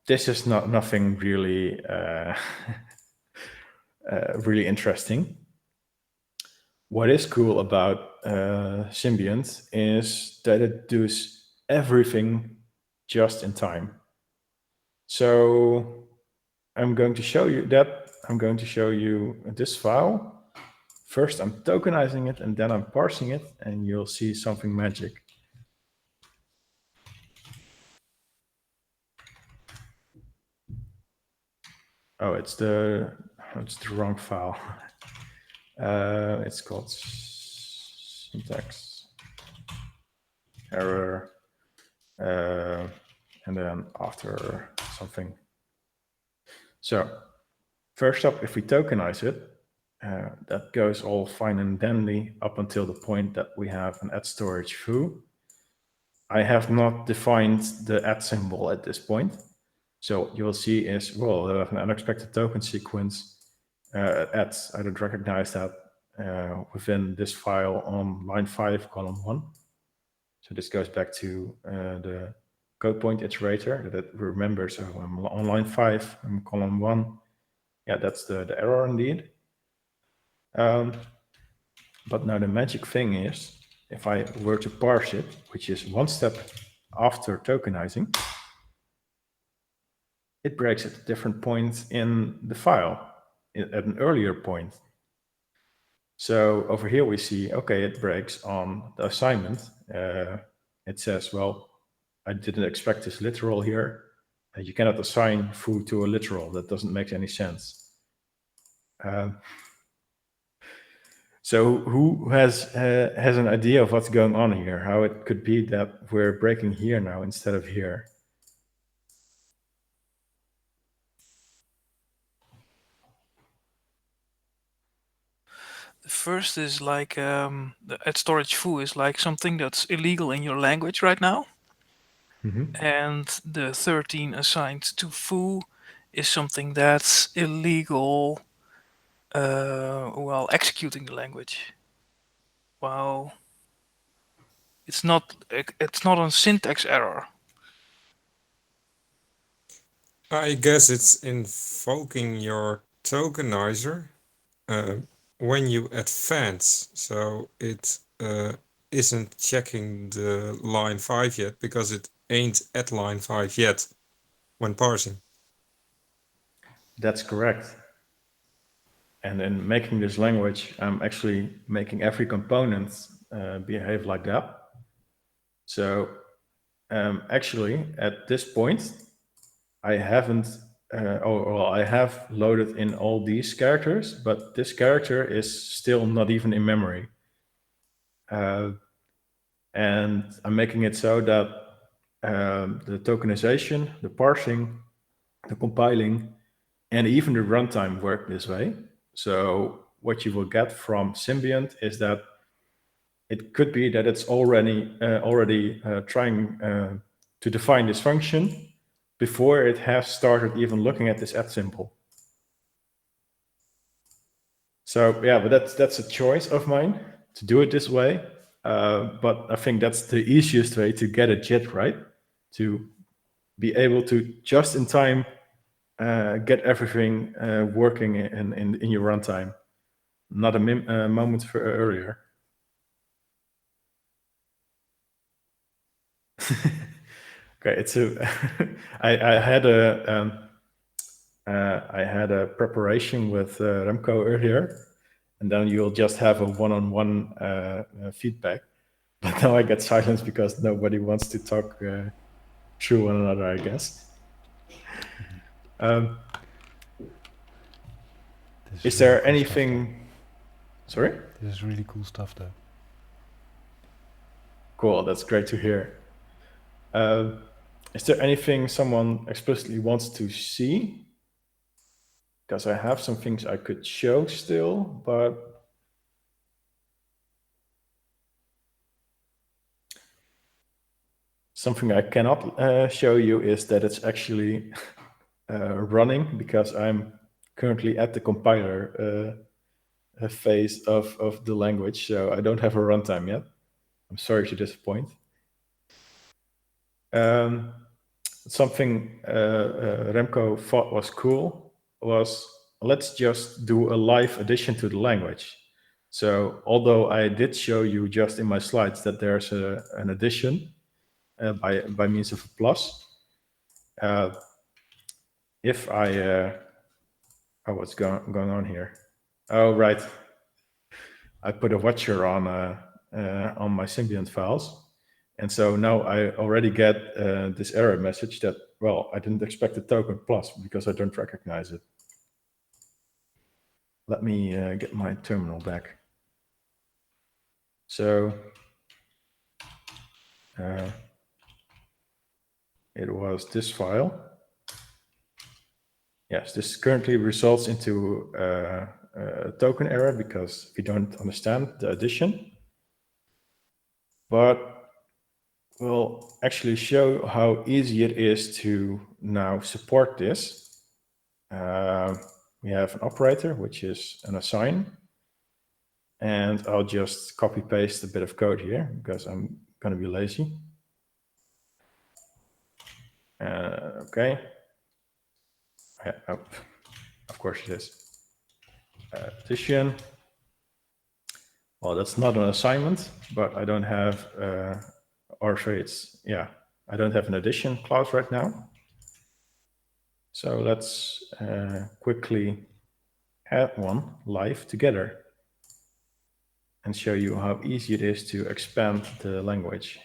This is nothing really really interesting. What is cool about Symbiont is that it does everything just in time. So I'm going to show you that. I'm going to show you this file. First, I'm tokenizing it, and then I'm parsing it, and you'll see something magic. Oh, it's the wrong file. It's called syntax error, and then after something. So first up, if we tokenize it, that goes all fine and dandy up until the point that we have an add storage foo. I have not defined the add symbol at this point. So what you will see is, well, I have an unexpected token sequence adds. I don't recognize that within this file on line 5, column 1. So this goes back to the code point iterator that it remembers. So I'm on line 5, I'm column 1. Yeah, that's the error indeed. But now the magic thing is, if I were to parse it, which is one step after tokenizing, it breaks at a different point in the file, at an earlier point. So over here we see, okay, it breaks on the assignment. It says, well, I didn't expect this literal here. You cannot assign foo to a literal. That doesn't make any sense. So who has an idea of what's going on here? How it could be that we're breaking here now instead of here? The first is like the add storage foo is like something that's illegal in your language right now. And the 13 assigned to foo is something that's illegal while executing the language. While it's not a syntax error. I guess it's invoking your tokenizer when you advance. So it isn't checking the line 5 yet because it ain't at line 5 yet when parsing. That's correct. And in making this language, I'm actually making every component behave like that. So actually, at this point, I haven't, I have loaded in all these characters, but this character is still not even in memory. And I'm making it so that the tokenization, the parsing, the compiling, and even the runtime work this way. So what you will get from Symbiont is that it could be that it's already trying to define this function before it has started even looking at this add symbol. So yeah, but that's a choice of mine to do it this way. But I think that's the easiest way to get a JIT, right? To be able to just in time get everything working in your runtime, not a moment for earlier. Okay, it's a. I had a preparation with Remco earlier, and then you'll just have a one-on-one feedback. But now I get silence because nobody wants to talk through one another, I guess. Is there really cool anything? Sorry? This is really cool stuff, though. Cool, that's great to hear. Is there anything someone explicitly wants to see? Because I have some things I could show still, but something I cannot show you is that it's actually running, because I'm currently at the compiler phase of the language, so I don't have a runtime yet. I'm sorry to disappoint. Something Remco thought was cool was, let's just do a live addition to the language. So although I did show you just in my slides that there's an addition by means of a plus, if I, oh, what's going on here? Oh, right. I put a watcher on my Symbiont files. And so now I already get this error message that, well, I didn't expect a token plus because I don't recognize it. Let me get my terminal back. So it was this file. Yes, this currently results into a token error because we don't understand the addition. But we'll actually show how easy it is to now support this. We have an operator, which is an assign. And I'll just copy paste a bit of code here because I'm going to be lazy. Okay. Oh, of course it is. Addition. Well, that's not an assignment, but I don't have, or sorry, it's, yeah, I don't have an addition clause right now. So let's quickly add one live together and show you how easy it is to expand the language.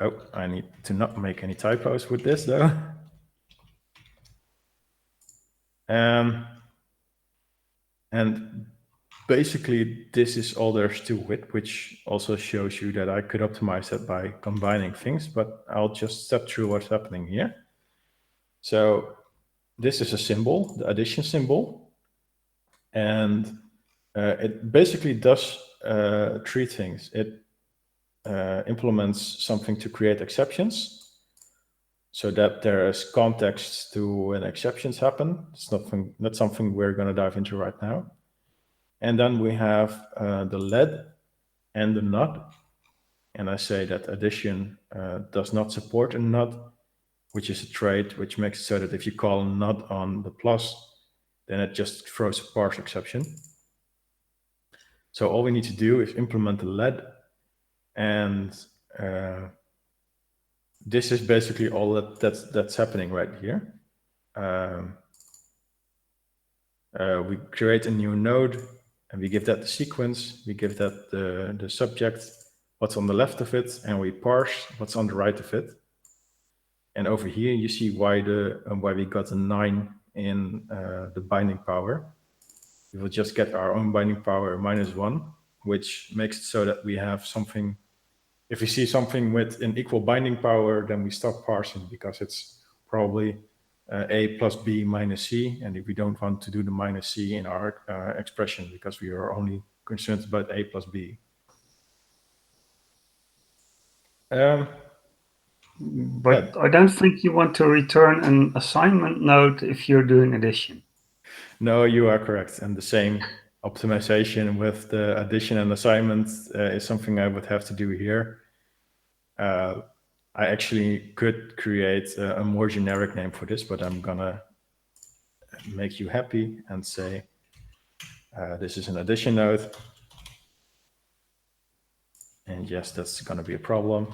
Oh, I need to not make any typos with this though. And basically this is all there's to it, which also shows you that I could optimize that by combining things, but I'll just step through what's happening here. So this is a symbol, the addition symbol, and it basically does three things. It implements something to create exceptions so that there is context to when exceptions happen. It's not something we're going to dive into right now. And then we have the lead and the not. And I say that addition does not support a not, which is a trait which makes it so that if you call not on the plus, then it just throws a parse exception. So all we need to do is implement the lead, and this is basically all that's happening right here. We create a new node, and we give that the sequence. We give that the subject, what's on the left of it, and we parse what's on the right of it. And over here, you see why we got a 9 in the binding power. We will just get our own binding power -1, which makes it so that we have something. If we see something with an equal binding power, then we stop parsing because it's probably A plus B minus C. And if we don't want to do the minus C in our expression because we are only concerned about A plus B. But I don't think you want to return an assignment node if you're doing addition. No, you are correct. And the same optimization with the addition and assignment is something I would have to do here. I actually could create a more generic name for this, but I'm gonna make you happy and say this is an addition node. And yes, that's gonna be a problem.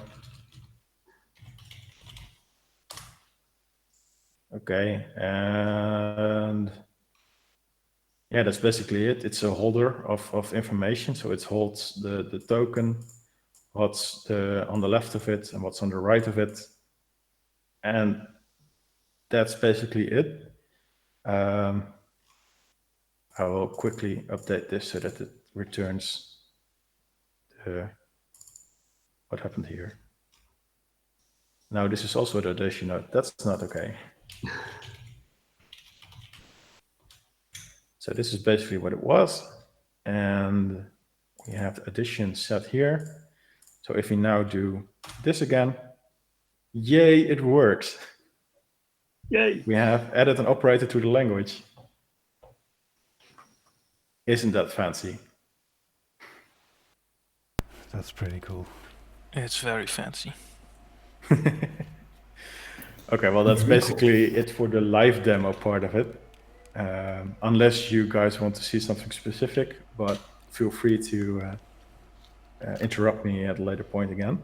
Okay, and yeah, that's basically it. It's a holder of information. So it holds the token, what's on the left of it and what's on the right of it. And that's basically it. I will quickly update this so that it returns what happened here. Now this is also the addition node. That's not okay. So this is basically what it was. And we have the addition set here. So if we now do this again, yay, it works. Yay. We have added an operator to the language. Isn't that fancy? That's pretty cool. It's very fancy. Okay, well, that's basically it for the live demo part of it. Unless you guys want to see something specific, but feel free to interrupt me at a later point again.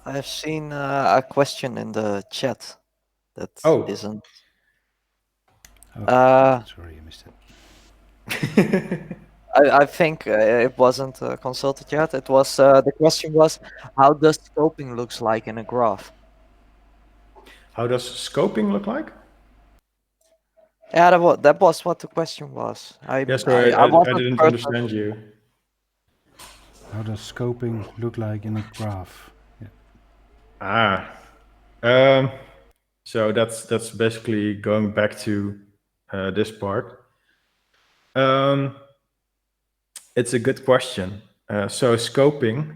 I have seen a question in the chat that isn't. Sorry, I missed it. I think it wasn't consulted yet. It was the question was, how does scoping looks like in a graph? How does scoping look like? Yeah, that was what the question was. Yes, sorry, I didn't understand you. How does scoping look like in a graph? Yeah. So that's basically going back to this part. It's a good question. So scoping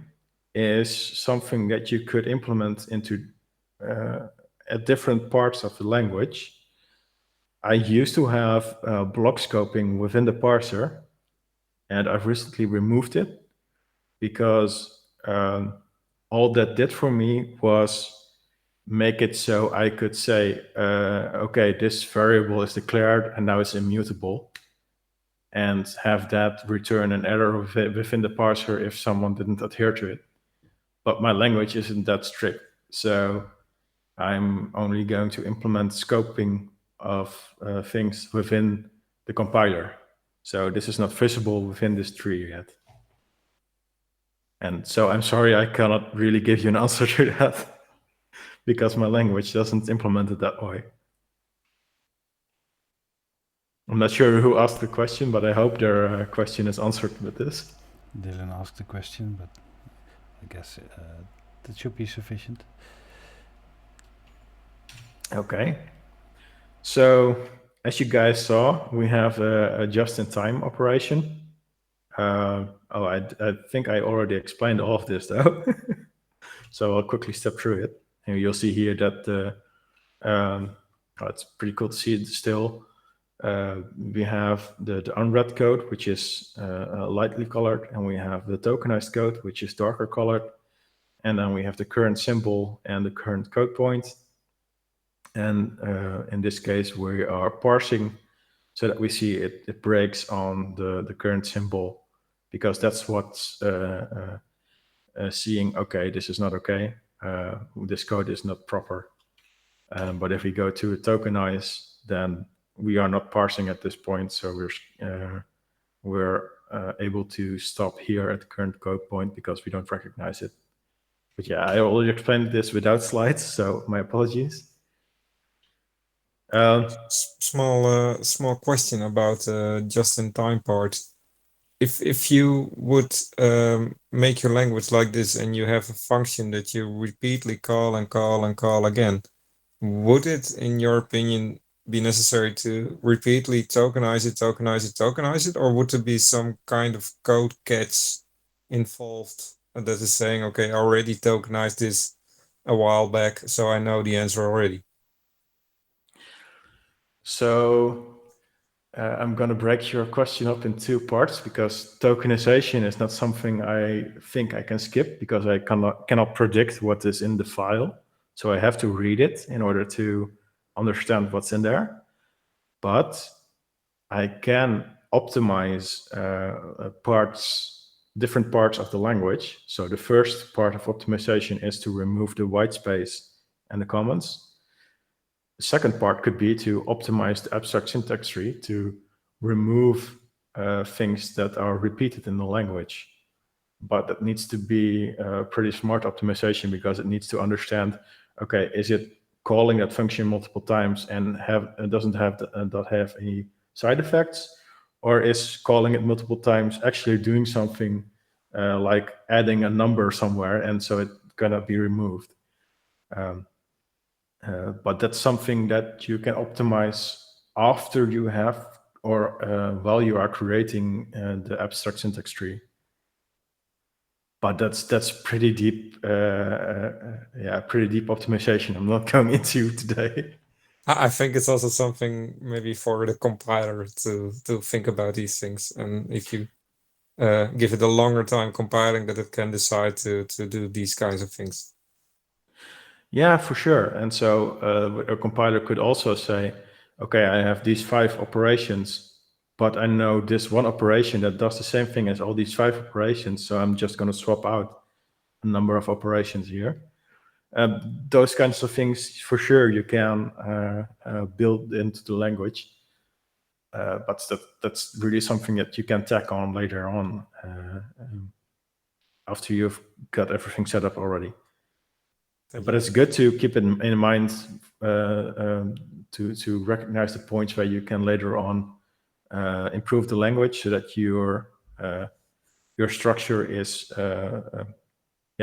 is something that you could implement into at different parts of the language. I used to have block scoping within the parser, and I've recently removed it because all that did for me was make it so I could say, okay, this variable is declared and now it's immutable, and have that return an error within the parser if someone didn't adhere to it. But my language isn't that strict, so I'm only going to implement scoping of things within the compiler. So this is not visible within this tree yet. And so I'm sorry, I cannot really give you an answer to that because my language doesn't implement it that way. I'm not sure who asked the question, but I hope their question is answered with this. Dylan asked the question, but I guess that should be sufficient. Okay. So as you guys saw, we have a just-in-time operation. I think I already explained all of this though. So I'll quickly step through it. And you'll see here that it's pretty cool to see it still. We have the unread code, which is lightly colored, and we have the tokenized code, which is darker colored. And then we have the current symbol and the current code point. And in this case, we are parsing so that we see it breaks on the current symbol, because that's what's seeing, okay, this is not okay. This code is not proper. But if we go to tokenize, then we are not parsing at this point. So we're able to stop here at the current code point because we don't recognize it. But yeah, I already explained this without slides, so my apologies. Small question about just-in-time part. If you would make your language like this and you have a function that you repeatedly call and call and call again, would it, in your opinion, be necessary to repeatedly tokenize it, or would there be some kind of code catch involved that is saying, okay, I already tokenized this a while back, so I know the answer already. So I'm going to break your question up in two parts, because tokenization is not something I think I can skip, because I cannot predict what is in the file. So I have to read it in order to understand what's in there. But I can optimize different parts of the language. So the first part of optimization is to remove the white space and the comments. The second part could be to optimize the abstract syntax tree to remove things that are repeated in the language. But that needs to be a pretty smart optimization, because it needs to understand, okay, is it calling that function multiple times and doesn't have any side effects, or is calling it multiple times actually doing something like adding a number somewhere, and so it cannot be removed. But that's something that you can optimize after you have, or while you are creating the abstract syntax tree. But that's pretty deep, pretty deep optimization I'm not going into today. I think it's also something maybe for the compiler to think about these things, and if you give it a longer time compiling, that it can decide to do these kinds of things. Yeah, for sure. And so a compiler could also say, okay, I have these 5 operations, but I know this one operation that does the same thing as all these 5 operations, so I'm just going to swap out a number of operations here. Those kinds of things, for sure, you can build into the language. But that's really something that you can tack on later on after you've got everything set up already. But it's good to keep it in mind to recognize the points where you can later on improve the language, so that your structure is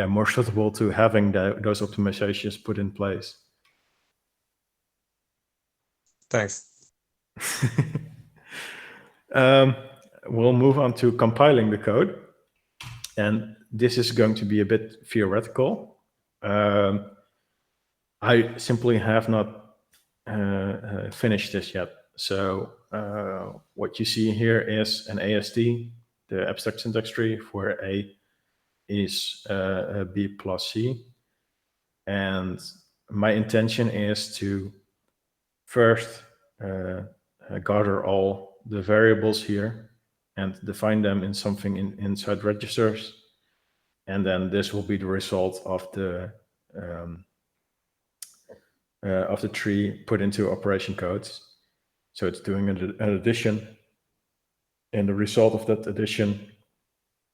more suitable to having those optimizations put in place. Thanks. We'll move on to compiling the code, and this is going to be a bit theoretical. I simply have not finished this yet. So what you see here is an AST, the abstract syntax tree, where A is B plus C. And my intention is to first gather all the variables here and define them in something inside registers. And then this will be the result of the tree put into operation codes. So it's doing an addition, and the result of that addition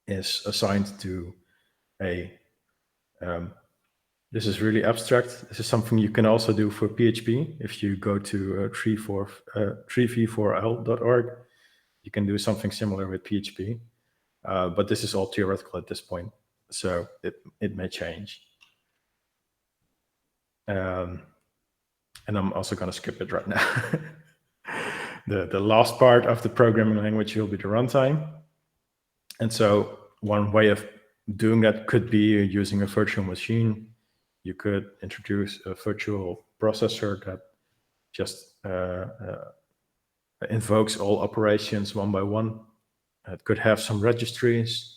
is assigned to A. This is really abstract. This is something you can also do for PHP. If you go to 3v4l.org, you can do something similar with PHP. But this is all theoretical at this point, so it may change. And I'm also going to skip it right now. The last part of the programming language will be the runtime. And so one way of doing that could be using a virtual machine. You could introduce a virtual processor that just invokes all operations one by one. It could have some registries.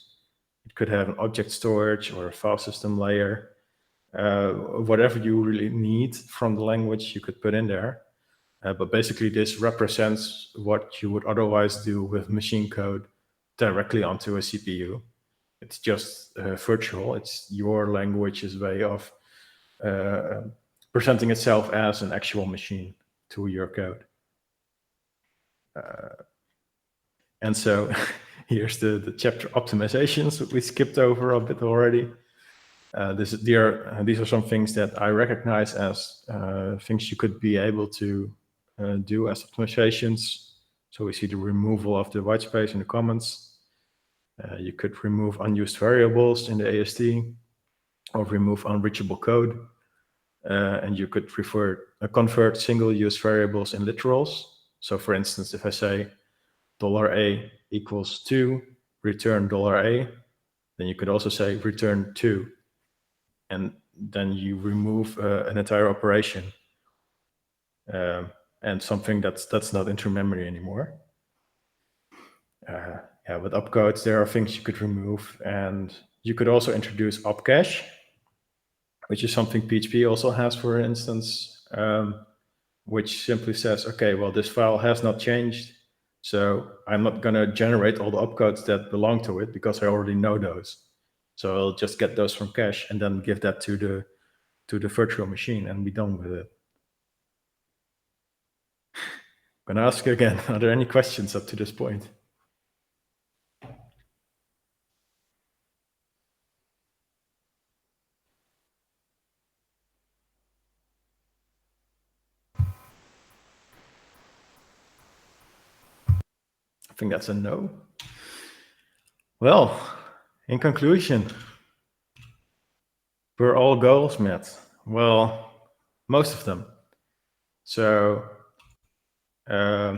It could have an object storage or a file system layer. Whatever you really need from the language, you could put in there. But basically, this represents what you would otherwise do with machine code directly onto a CPU. It's just virtual. It's your language's way of presenting itself as an actual machine to your code. And so here's the chapter optimizations that we skipped over a bit already. These are some things that I recognize as things you could be able to do as optimizations. So we see the removal of the white space in the comments. You could remove unused variables in the AST, or remove unreachable code. And you could convert single-use variables in literals. So for instance, if I say $A equals 2, return $A, then you could also say return 2. And then you remove an entire operation and something that's not into memory anymore. Yeah, with opcodes, there are things you could remove, and you could also introduce opcache, which is something PHP also has, for instance, which simply says, okay, well, this file has not changed, so I'm not going to generate all the opcodes that belong to it because I already know those. So I'll just get those from cache and then give that to the virtual machine and be done with it. I'm going to ask you again, are there any questions up to this point? I think that's a no. Well, in conclusion, were all goals met? Well, most of them. So I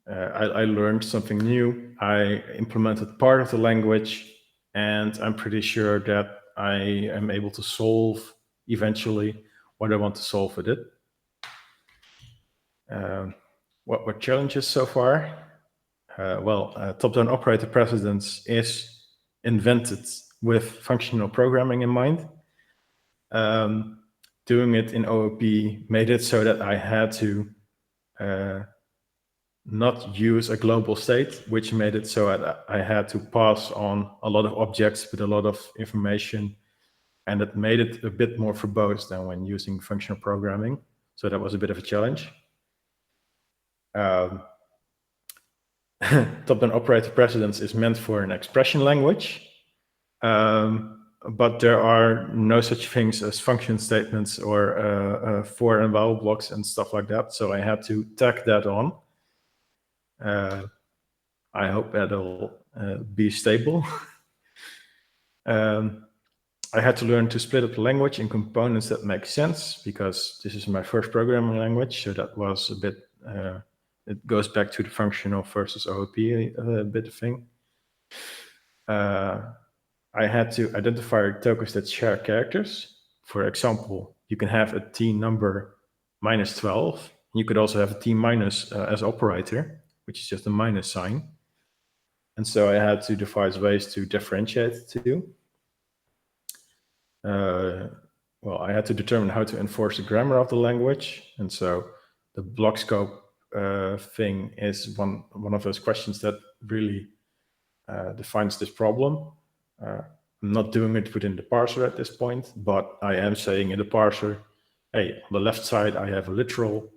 learned something new. I implemented part of the language, and I'm pretty sure that I am able to solve eventually what I want to solve with it. What were challenges so far? Top-down operator precedence is invented with functional programming in mind. Doing it in OOP made it so that I had to not use a global state, which made it so that I had to pass on a lot of objects with a lot of information, and it made it a bit more verbose than when using functional programming. So that was a bit of a challenge. Top-down operator precedence is meant for an expression language, but there are no such things as function statements or for and while blocks and stuff like that. So I had to tack that on. I hope that'll be stable. I had to learn to split up the language in components that make sense, because this is my first programming language, so that was a bit, it goes back to the functional versus OOP bit of thing. I had to identify tokens that share characters. For example, you can have a T number -12. You could also have a T minus as operator, which is just a minus sign. And so I had to devise ways to differentiate the two. I had to determine how to enforce the grammar of the language. And so the block scope thing is one of those questions that really defines this problem. I'm not doing it within the parser at this point, but I am saying in the parser, hey, on the left side, I have a literal.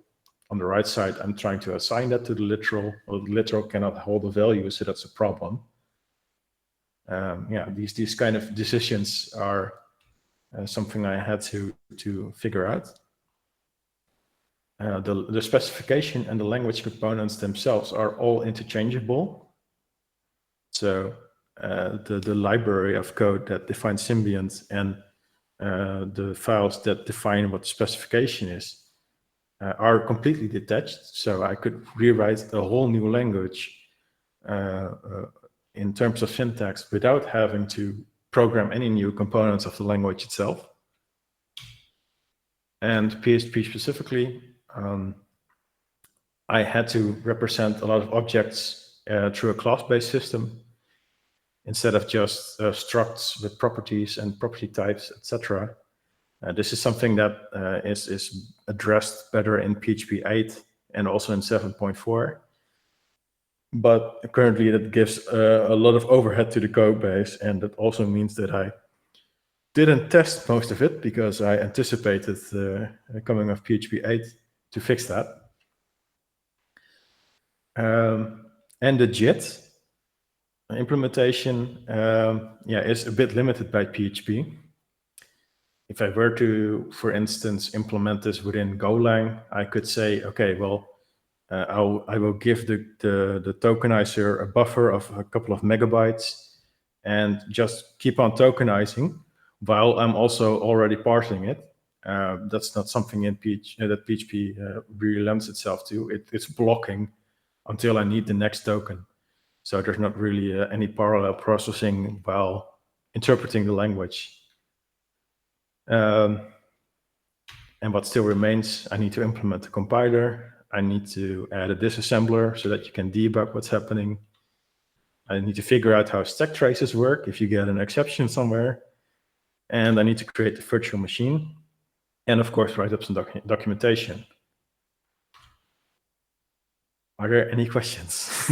On the right side, I'm trying to assign that to the literal. Well, the literal cannot hold a value, so that's a problem. These kind of decisions are something I had to figure out. The specification and the language components themselves are all interchangeable. So the library of code that defines Symbiont and the files that define what the specification is are completely detached. So I could rewrite a whole new language in terms of syntax without having to program any new components of the language itself. And PHP specifically, I had to represent a lot of objects through a class-based system instead of just structs with properties and property types, etc. This is something that is addressed better in PHP 8 and also in 7.4. But currently that gives a lot of overhead to the code base, and that also means that I didn't test most of it because I anticipated coming of PHP 8 to fix that. And the JIT implementation is a bit limited by PHP. If I were to, for instance, implement this within Golang, I could say, okay, well, I will give the tokenizer a buffer of a couple of megabytes and just keep on tokenizing while I'm also already parsing it. That's not something in that PHP really lends itself to. It's blocking until I need the next token. So there's not really any parallel processing while interpreting the language. And what still remains, I need to implement the compiler. I need to add a disassembler so that you can debug what's happening. I need to figure out how stack traces work if you get an exception somewhere. And I need to create the virtual machine. And of course, write up some documentation. Are there any questions?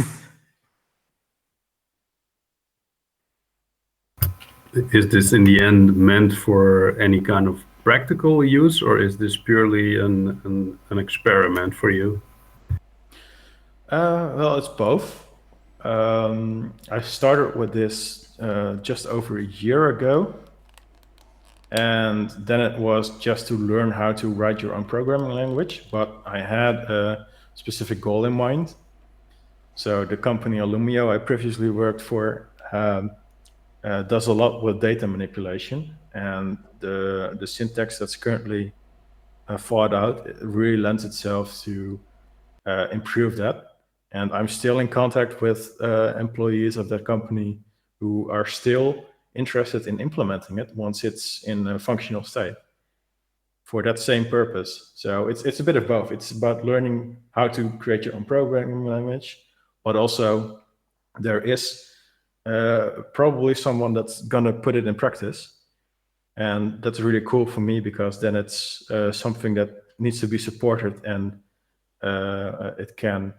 Is this in the end meant for any kind of practical use, or is this purely an experiment for you? Well, it's both. I started with this just over a year ago. And then it was just to learn how to write your own programming language, but I had a specific goal in mind. So the company Illumio I previously worked for does a lot with data manipulation, and the syntax that's currently thought out, it really lends itself to improve that. And I'm still in contact with employees of that company who are still interested in implementing it once it's in a functional state for that same purpose. So it's a bit of both. It's about learning how to create your own programming language, but also there is probably someone that's gonna put it in practice. And that's really cool for me because then it's something that needs to be supported, and it can,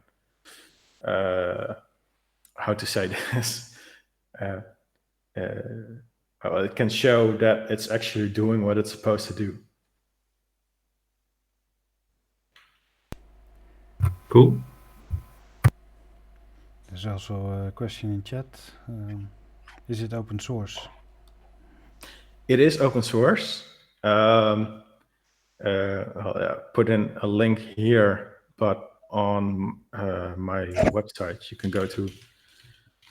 how to say this? It can show that it's actually doing what it's supposed to do. Cool. There's also a question in chat. Is it open source? It is open source. I'll put in a link here, but on my website, you can go to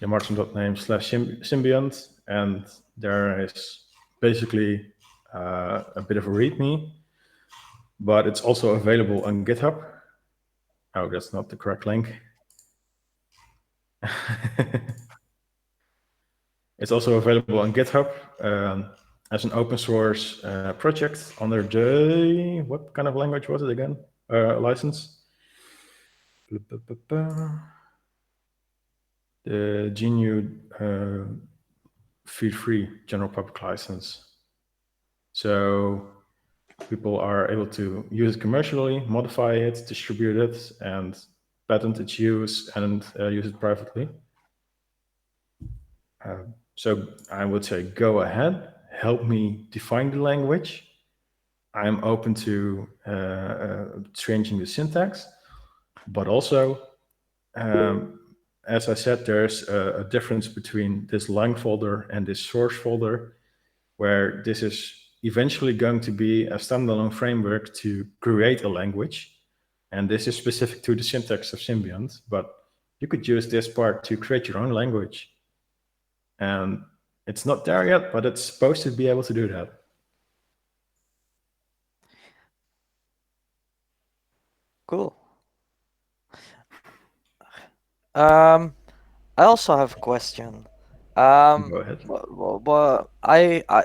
Jan-Marten.name/Symbiont, and there is basically a bit of a README, but it's also available on GitHub. Oh, that's not the correct link. It's also available on GitHub as an open source project under the, what kind of language was it again? License? The GNU feed-free general public license. So people are able to use it commercially, modify it, distribute it, and patent its use and use it privately. So I would say, go ahead, help me define the language. I'm open to changing the syntax, but also, as I said, there's a difference between this line folder and this source folder, where this is eventually going to be a standalone framework to create a language. And this is specific to the syntax of Symbiont, but you could use this part to create your own language. And it's not there yet, but it's supposed to be able to do that. Cool. I also have a question. Go ahead. Well,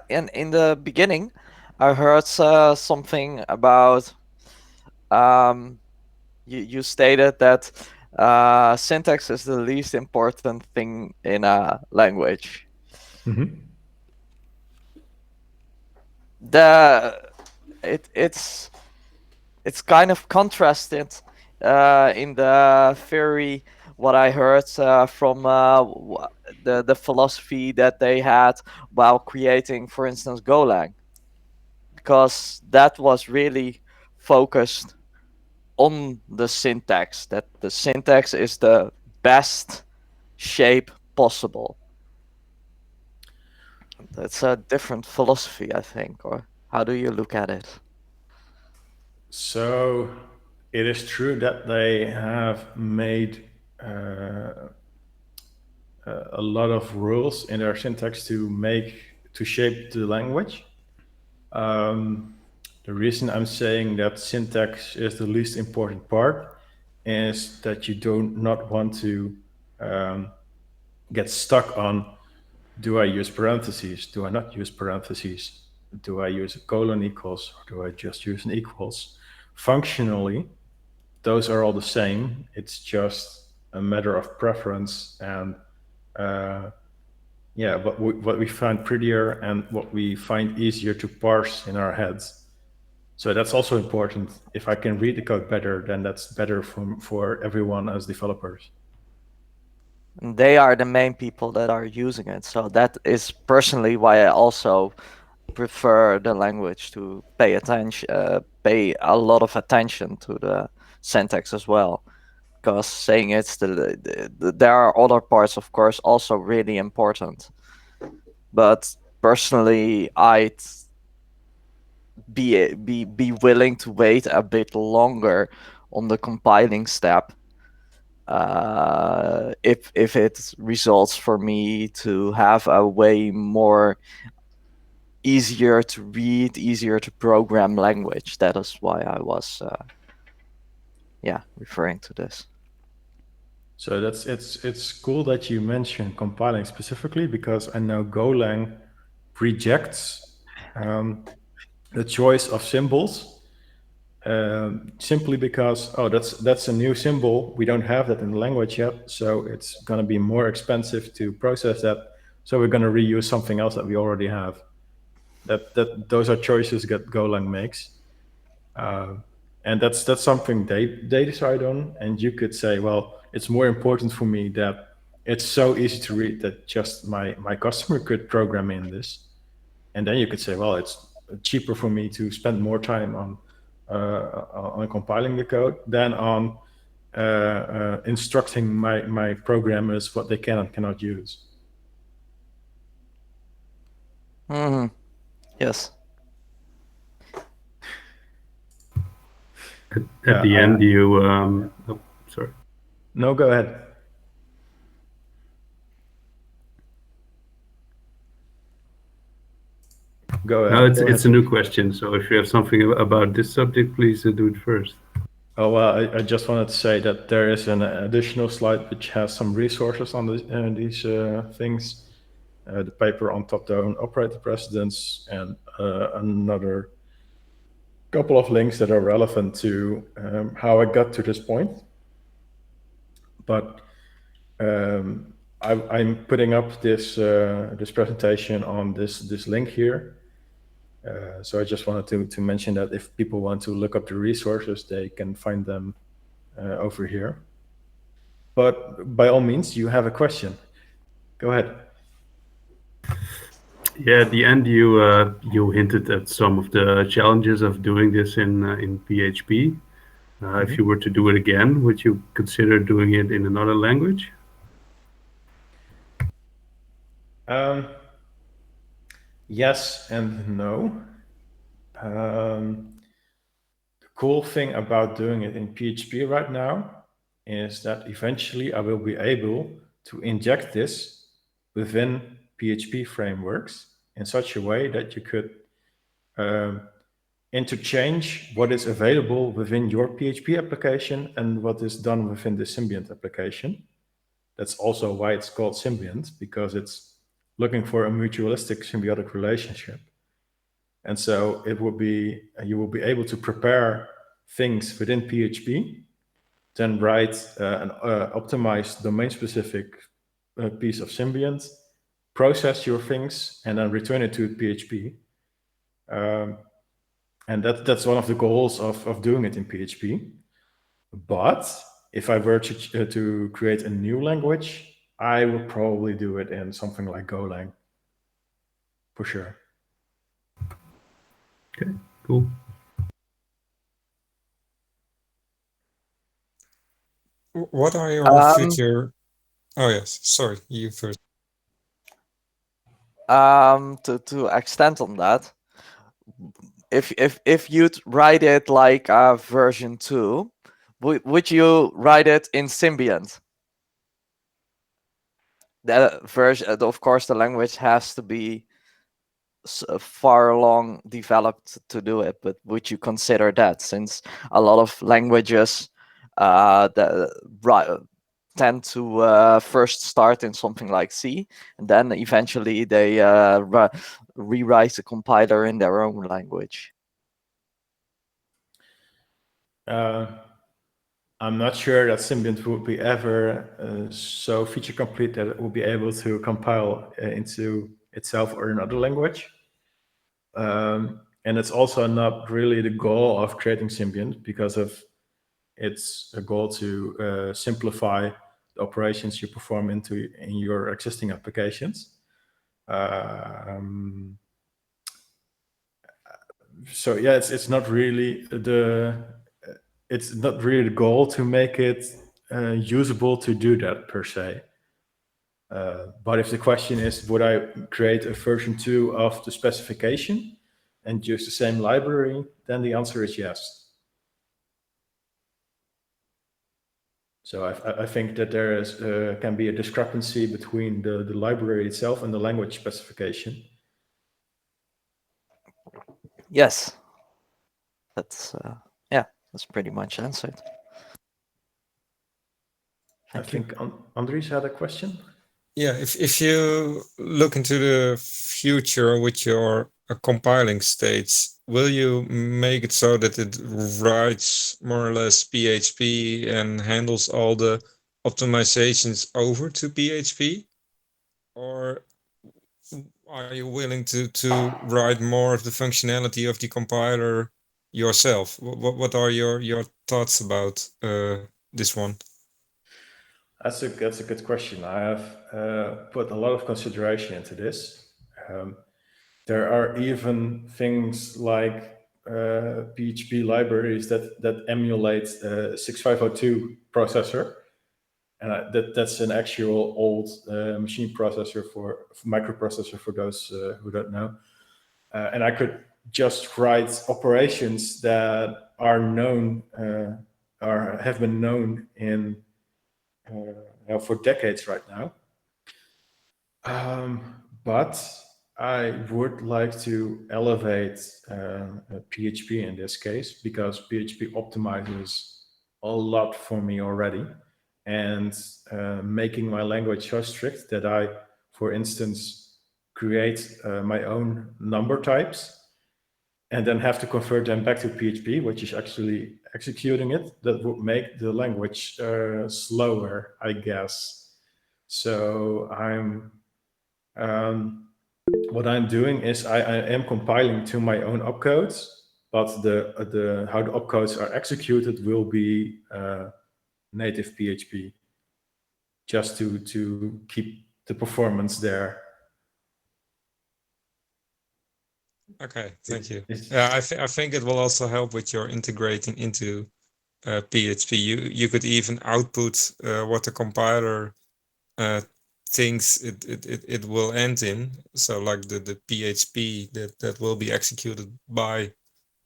in the beginning, I heard something about you stated that syntax is the least important thing in a language. Mm-hmm. It's kind of contrasted in the theory what I heard from the philosophy that they had while creating, for instance, Golang, because that was really focused on the syntax, that the syntax is the best shape possible. That's a different philosophy, I think, or how do you look at it? So it is true that they have made a lot of rules in their syntax to shape the language. The reason I'm saying that syntax is the least important part is that you do not want to get stuck on, do I use parentheses? Do I not use parentheses? do I use a colon equals, or do I just use an equals? Functionally, those are all the same. It's just a matter of preference and yeah, what we find prettier and what we find easier to parse in our heads. So that's also important. If I can read the code better, then that's better for everyone as developers. And they are the main people that are using it. So that is personally why I also prefer the language to pay attention, pay a lot of attention to the syntax as well. Because saying it's there are other parts, of course, also really important. But personally, I'd be willing to wait a bit longer on the compiling step if it results for me to have a way more easier to read, easier to program language. That is why I was referring to this. So it's cool that you mentioned compiling specifically, because I know Golang rejects the choice of symbols simply because, oh, that's a new symbol. We don't have that in the language yet, so it's going to be more expensive to process that. So we're going to reuse something else that we already have. Those are choices that Golang makes, and that's something they decide on. And you could say, well, it's more important for me that it's so easy to read that just my customer could program in this. And then you could say, well, it's cheaper for me to spend more time on compiling the code than on instructing my programmers what they can and cannot use. Mm-hmm. Yes. At the end, you sorry. No, go ahead. Go ahead. No, it's a new question. So if you have something about this subject, please do it first. Oh, well, I just wanted to say that there is an additional slide which has some resources on these things. The paper on top-down operator precedence, and another couple of links that are relevant to how I got to this point. But I'm putting up this this presentation on this link here. So I just wanted to mention that if people want to look up the resources, they can find them over here. But by all means, you have a question. Go ahead. Yeah, at the end, you hinted at some of the challenges of doing this in PHP. If you were to do it again, would you consider doing it in another language? Yes and no. The cool thing about doing it in PHP right now is that eventually I will be able to inject this within PHP frameworks in such a way that you could interchange what is available within your PHP application and what is done within the Symbiont application. That's also why it's called Symbiont, because it's looking for a mutualistic symbiotic relationship. And so it will be, you will be able to prepare things within PHP, then write an optimized domain-specific piece of Symbiont, process your things, and then return it to PHP. And that's one of the goals of doing it in PHP. But if I were to create a new language, I would probably do it in something like Golang, for sure. Okay, cool. What are your future? Oh yes, sorry, you first. To extend on that, if you'd write it like version 2, would you write it in Symbiont? The version, of course, the language has to be far along developed to do it, but would you consider that, since a lot of languages tend to first start in something like C, and then eventually they rewrite the compiler in their own language. I'm not sure that Symbiont would be ever so feature complete that it will be able to compile into itself or another language. And it's also not really the goal of creating Symbiont, because of its a goal to simplify the operations you perform in your existing applications. So yeah, it's not really the goal to make it usable to do that per se. But if the question is, would I create a version 2 of the specification and use the same library, then the answer is yes. So I think that there is can be a discrepancy between the library itself and the language specification. Yes, that's that's pretty much answered. I think Andries had a question. Yeah, if you look into the future with your compiling states, will you make it so that it writes more or less PHP and handles all the optimizations over to PHP? Or are you willing to write more of the functionality of the compiler yourself? What are your thoughts about this one? That's a good question. I have put a lot of consideration into this. There are even things like PHP libraries that emulate 6502 processor, and that's an actual old machine processor for microprocessor for those who don't know. And I could just write operations that are known or have been known in for decades right now. But I would like to elevate PHP in this case, because PHP optimizes a lot for me already, and making my language so strict that I, for instance, create my own number types and then have to convert them back to PHP, which is actually executing it, that would make the language slower, I guess. So what I'm doing is I am compiling to my own opcodes, but how the opcodes are executed will be native PHP, just to keep the performance there. Okay, thank you. Yeah, I think it will also help with your integrating into PHP. You could even output what the compiler thinks it will end in. So like the PHP that will be executed by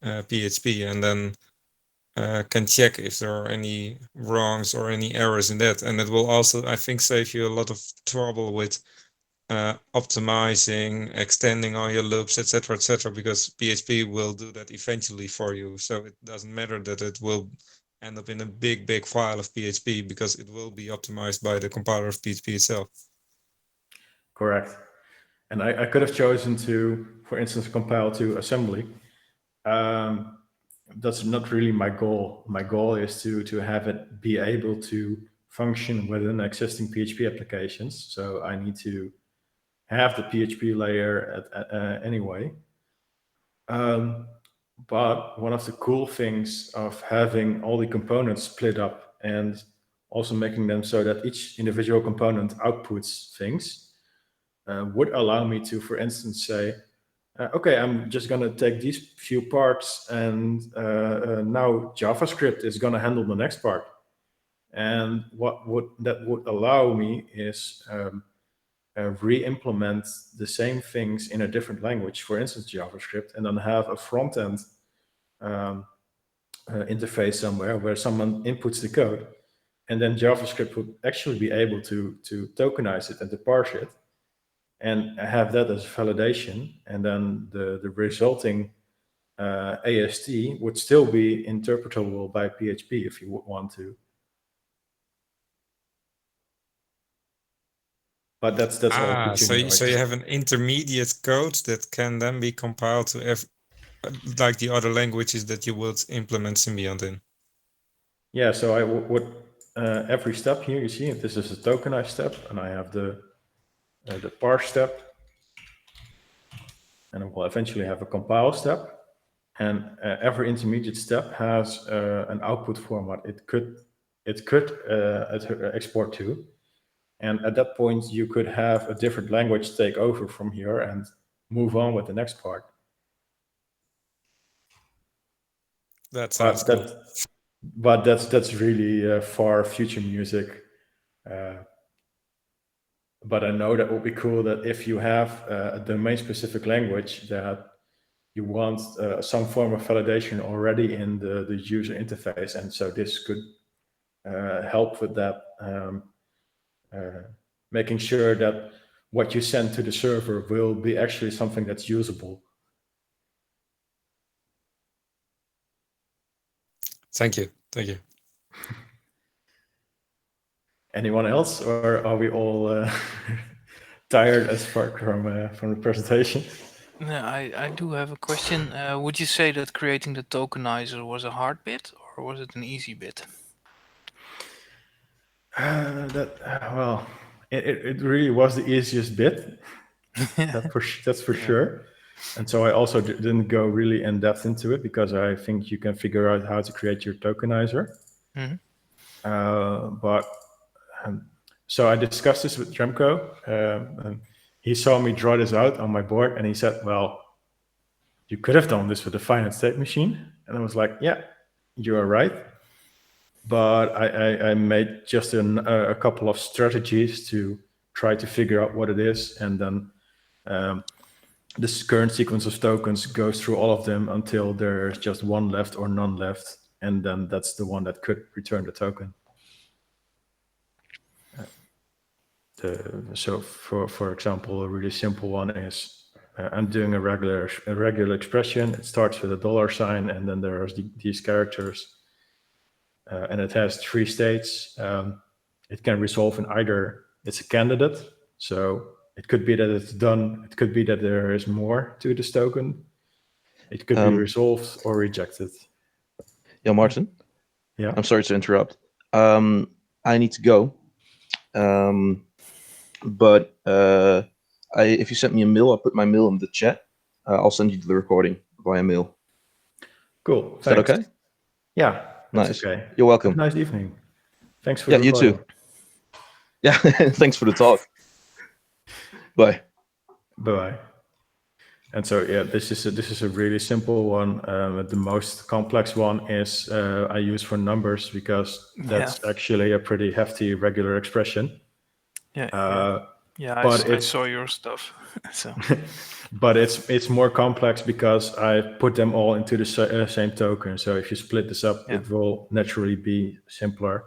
PHP, and then can check if there are any wrongs or any errors in that. And it will also, I think, save you a lot of trouble with optimizing, extending all your loops, etc., because PHP will do that eventually for you. So it doesn't matter that it will end up in a big file of PHP, because it will be optimized by the compiler of PHP itself. Correct. And I could have chosen to, for instance, compile to assembly. That's not really my goal. My goal is to have it be able to function within existing PHP applications. So I need to have the PHP layer anyway. But one of the cool things of having all the components split up and also making them so that each individual component outputs things would allow me to, for instance, say, okay, I'm just going to take these few parts, and now JavaScript is going to handle the next part. And what that would allow me is re-implement the same things in a different language, for instance, JavaScript, and then have a front-end interface somewhere where someone inputs the code, and then JavaScript would actually be able to tokenize it and to parse it, and have that as validation, and then the resulting AST would still be interpretable by PHP if you would want to. But that's all. So you have an intermediate code that can then be compiled to like the other languages that you would implement Symbiont in. Yeah, so I would every step here, you see, this is a tokenized step, and I have the parse step, and I will eventually have a compile step. And every intermediate step has an output format it could export to. And at that point, you could have a different language take over from here and move on with the next part. That sounds cool. But that's really far future music. But I know that would be cool that if you have a domain-specific language that you want some form of validation already in the user interface, and so this could help with that, making sure that what you send to the server will be actually something that's usable. Thank you. Anyone else, or are we all tired as far from the presentation? No, I do have a question. Would you say that creating the tokenizer was a hard bit, or was it an easy bit? It really was the easiest bit. That's for sure. And so I also didn't go really in depth into it because I think you can figure out how to create your tokenizer. So I discussed this with Remco. And he saw me draw this out on my board, and he said, "Well, you could have done this with a finite state machine." And I was like, "Yeah, you are right." But I made just a couple of strategies to try to figure out what it is, and then this current sequence of tokens goes through all of them until there's just one left or none left, and then that's the one that could return the token. So for example, a really simple one is I'm doing a regular expression. It starts with a $sign, and then there are these characters, and it has 3 states. It can resolve in either it's a candidate, so it could be that it's done. It could be that there is more to this token. It could be resolved or rejected. Jan-Marten? Yeah. I'm sorry to interrupt. I need to go. But if you send me a mail, I'll put my mail in the chat. I'll send you the recording via mail. Cool. Is that okay? Yeah. Nice. Okay. You're welcome. Have a nice evening. Thanks for you too. Yeah. Thanks for the talk. Bye. Bye. And so yeah, this is a really simple one. The most complex one is I use for numbers because that's actually a pretty hefty regular expression. Yeah, I saw your stuff. So. But it's more complex because I put them all into the same token. So if you split this up, it will naturally be simpler.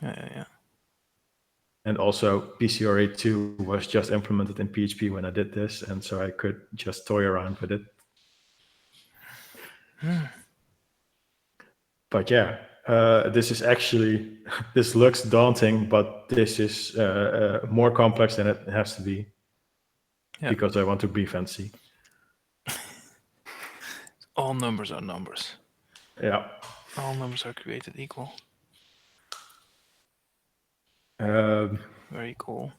Yeah. And also PCRA2 was just implemented in PHP when I did this, and so I could just toy around with it. But yeah, this looks daunting, but this is more complex than it has to be because I want to be fancy. All numbers are numbers. Yeah. All numbers are created equal. Very cool.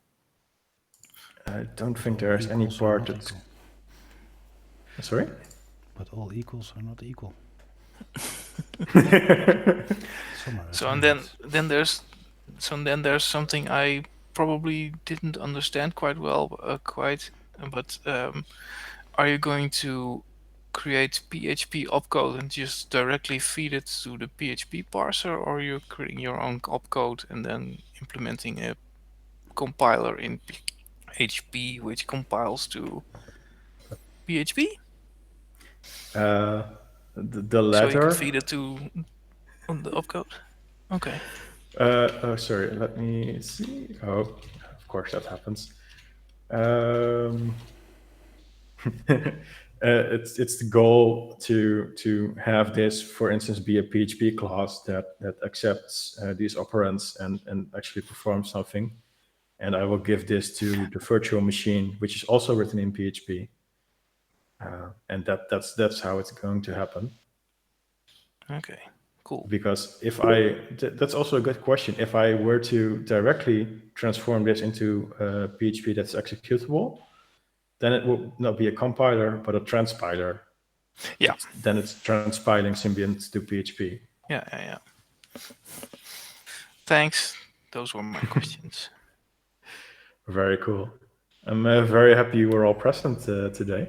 I don't think there's any part that's... Sorry? But all equals are not equal. So then there's something I probably didn't understand quite well, but are you going to create PHP opcode and just directly feed it to the PHP parser, or are you creating your own opcode and then implementing a compiler in PHP which compiles to PHP? The latter. So you can feed it to the opcode. Okay. Sorry, let me see. Oh, of course that happens. It's the goal to have this, for instance, be a PHP class that accepts these operands and actually performs something. and I will give this to the virtual machine, which is also written in PHP. And that's how it's going to happen. Okay, cool. Because that's also a good question. If I were to directly transform this into PHP that's executable, then it will not be a compiler, but a transpiler. Yeah. Then it's transpiling Symbiont to PHP. Yeah. Thanks. Those were my questions. Very cool. I'm very happy you were all present today.